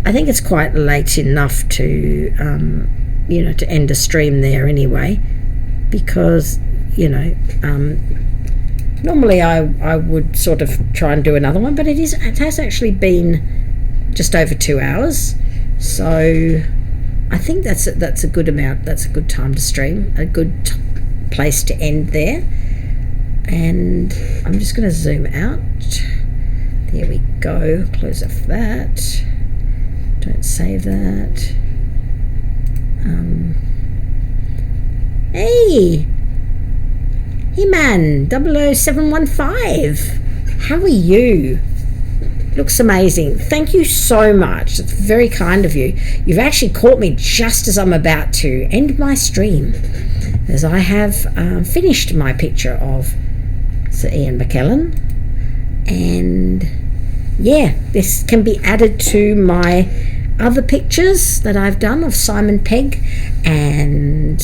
I think it's quite late enough to to end a stream there anyway, because normally I would sort of try and do another one, but it has actually been just over 2 hours, so I think that's a good amount. That's a good time to stream, a good place to end there. And I'm just going to zoom out. There we go. Close off that. Don't save that. Hey man, 00715, how are you? Looks amazing. Thank you so much. It's very kind of you. You've actually caught me just as I'm about to end my stream, as I have finished my picture of Sir Ian McKellen. And yeah, this can be added to my other pictures that I've done of Simon Pegg and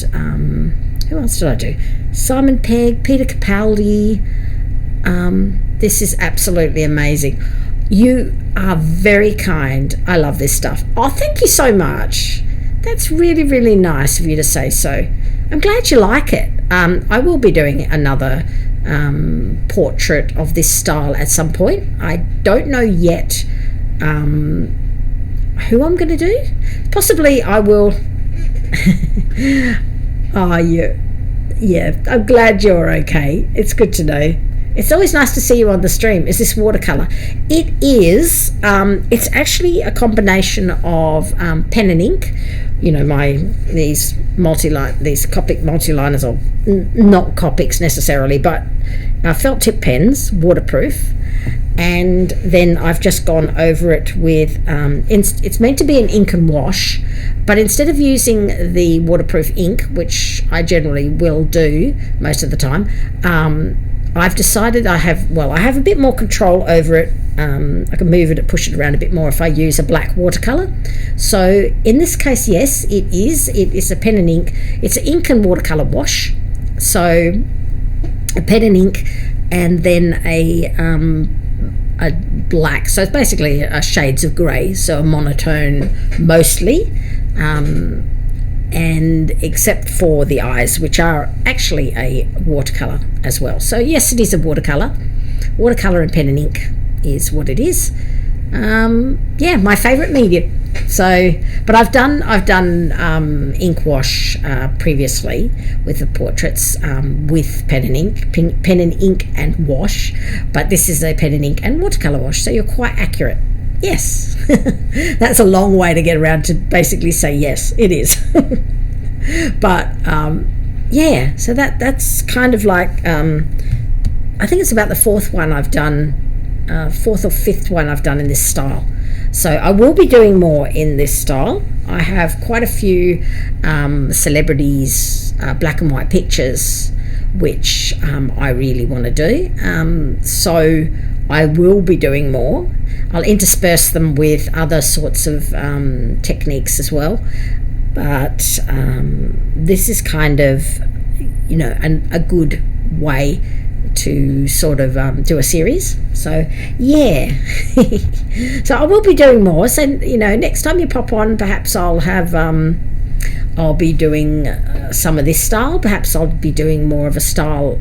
who else did I do? Simon Pegg, Peter Capaldi. This is absolutely amazing. You are very kind. I love this stuff. Oh, thank you so much. That's really, really nice of you to say so. I'm glad you like it. I will be doing another portrait of this style at some point. I don't know yet who I'm going to do. Possibly I will. Oh, yeah. I'm glad you're okay. It's good to know. It's always nice to see you on the stream. Is this watercolor? It is. It's actually a combination of pen and ink. You know, these Copic multi-liners, or not Copics necessarily, but felt tip pens, waterproof. And then I've just gone over it with it's meant to be an ink and wash, but instead of using the waterproof ink, which I generally will do most of the time, I've decided I have a bit more control over it. I can move it, push it around a bit more if I use a black watercolor. So in this case, yes, it is a pen and ink. It's an ink and watercolor wash. So a pen and ink, and then a black, so it's basically a shades of grey, so a monotone mostly, and except for the eyes, which are actually a watercolor as well. So yes, it is a watercolor and pen and ink is what it is. Yeah, my favorite medium. So, but I've done ink wash previously with the portraits with pen and ink and wash, but this is a pen and ink and watercolor wash, so you're quite accurate. Yes. That's a long way to get around to basically say yes, it is. But yeah, so that's kind of like I think it's about the fourth or fifth one I've done in this style. So I will be doing more in this style. I have quite a few celebrities black and white pictures which I really want to do. So I will be doing more. I'll intersperse them with other sorts of techniques as well. But this is kind of, you know, a good way to sort of do a series. So yeah. So I will be doing more. So, you know, next time you pop on, perhaps I'll have I'll be doing some of this style. Perhaps I'll be doing more of a style,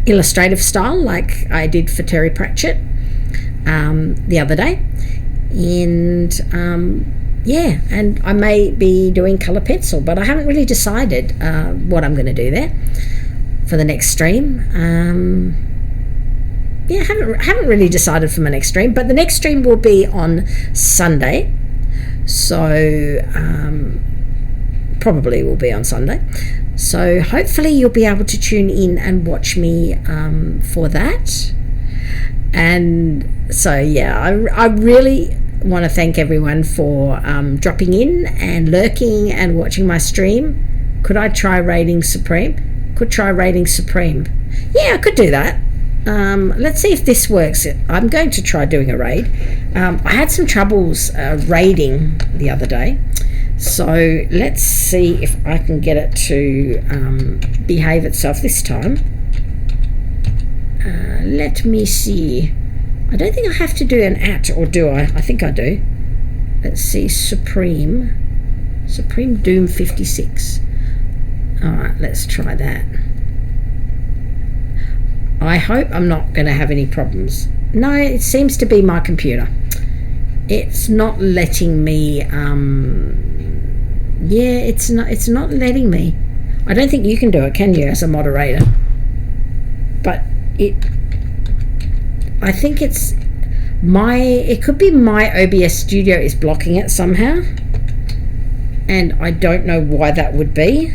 illustrative style, like I did for Terry Pratchett the other day. And yeah, and I may be doing colour pencil, but I haven't really decided what I'm going to do there for the next stream. Yeah, haven't really decided for my next stream, but the next stream will be on Sunday. So probably will be on Sunday. So hopefully you'll be able to tune in and watch me for that. And so yeah, I really want to thank everyone for dropping in and lurking and watching my stream. Could I try rating Supreme? Could try rating Supreme. Yeah, I could do that. Let's see if this works. I'm going to try doing a raid. I had some troubles raiding the other day, so let's see if I can get it to behave itself this time. Let me see. I don't think I have to do an @ or do I? I think I do. Let's see. Supreme Doom 56. Alright, let's try that. I hope I'm not going to have any problems. No, it seems to be my computer. It's not letting me yeah, it's not letting me. I don't think you can do it, can you, as a moderator? But I think it could be my OBS Studio is blocking it somehow, and I don't know why that would be.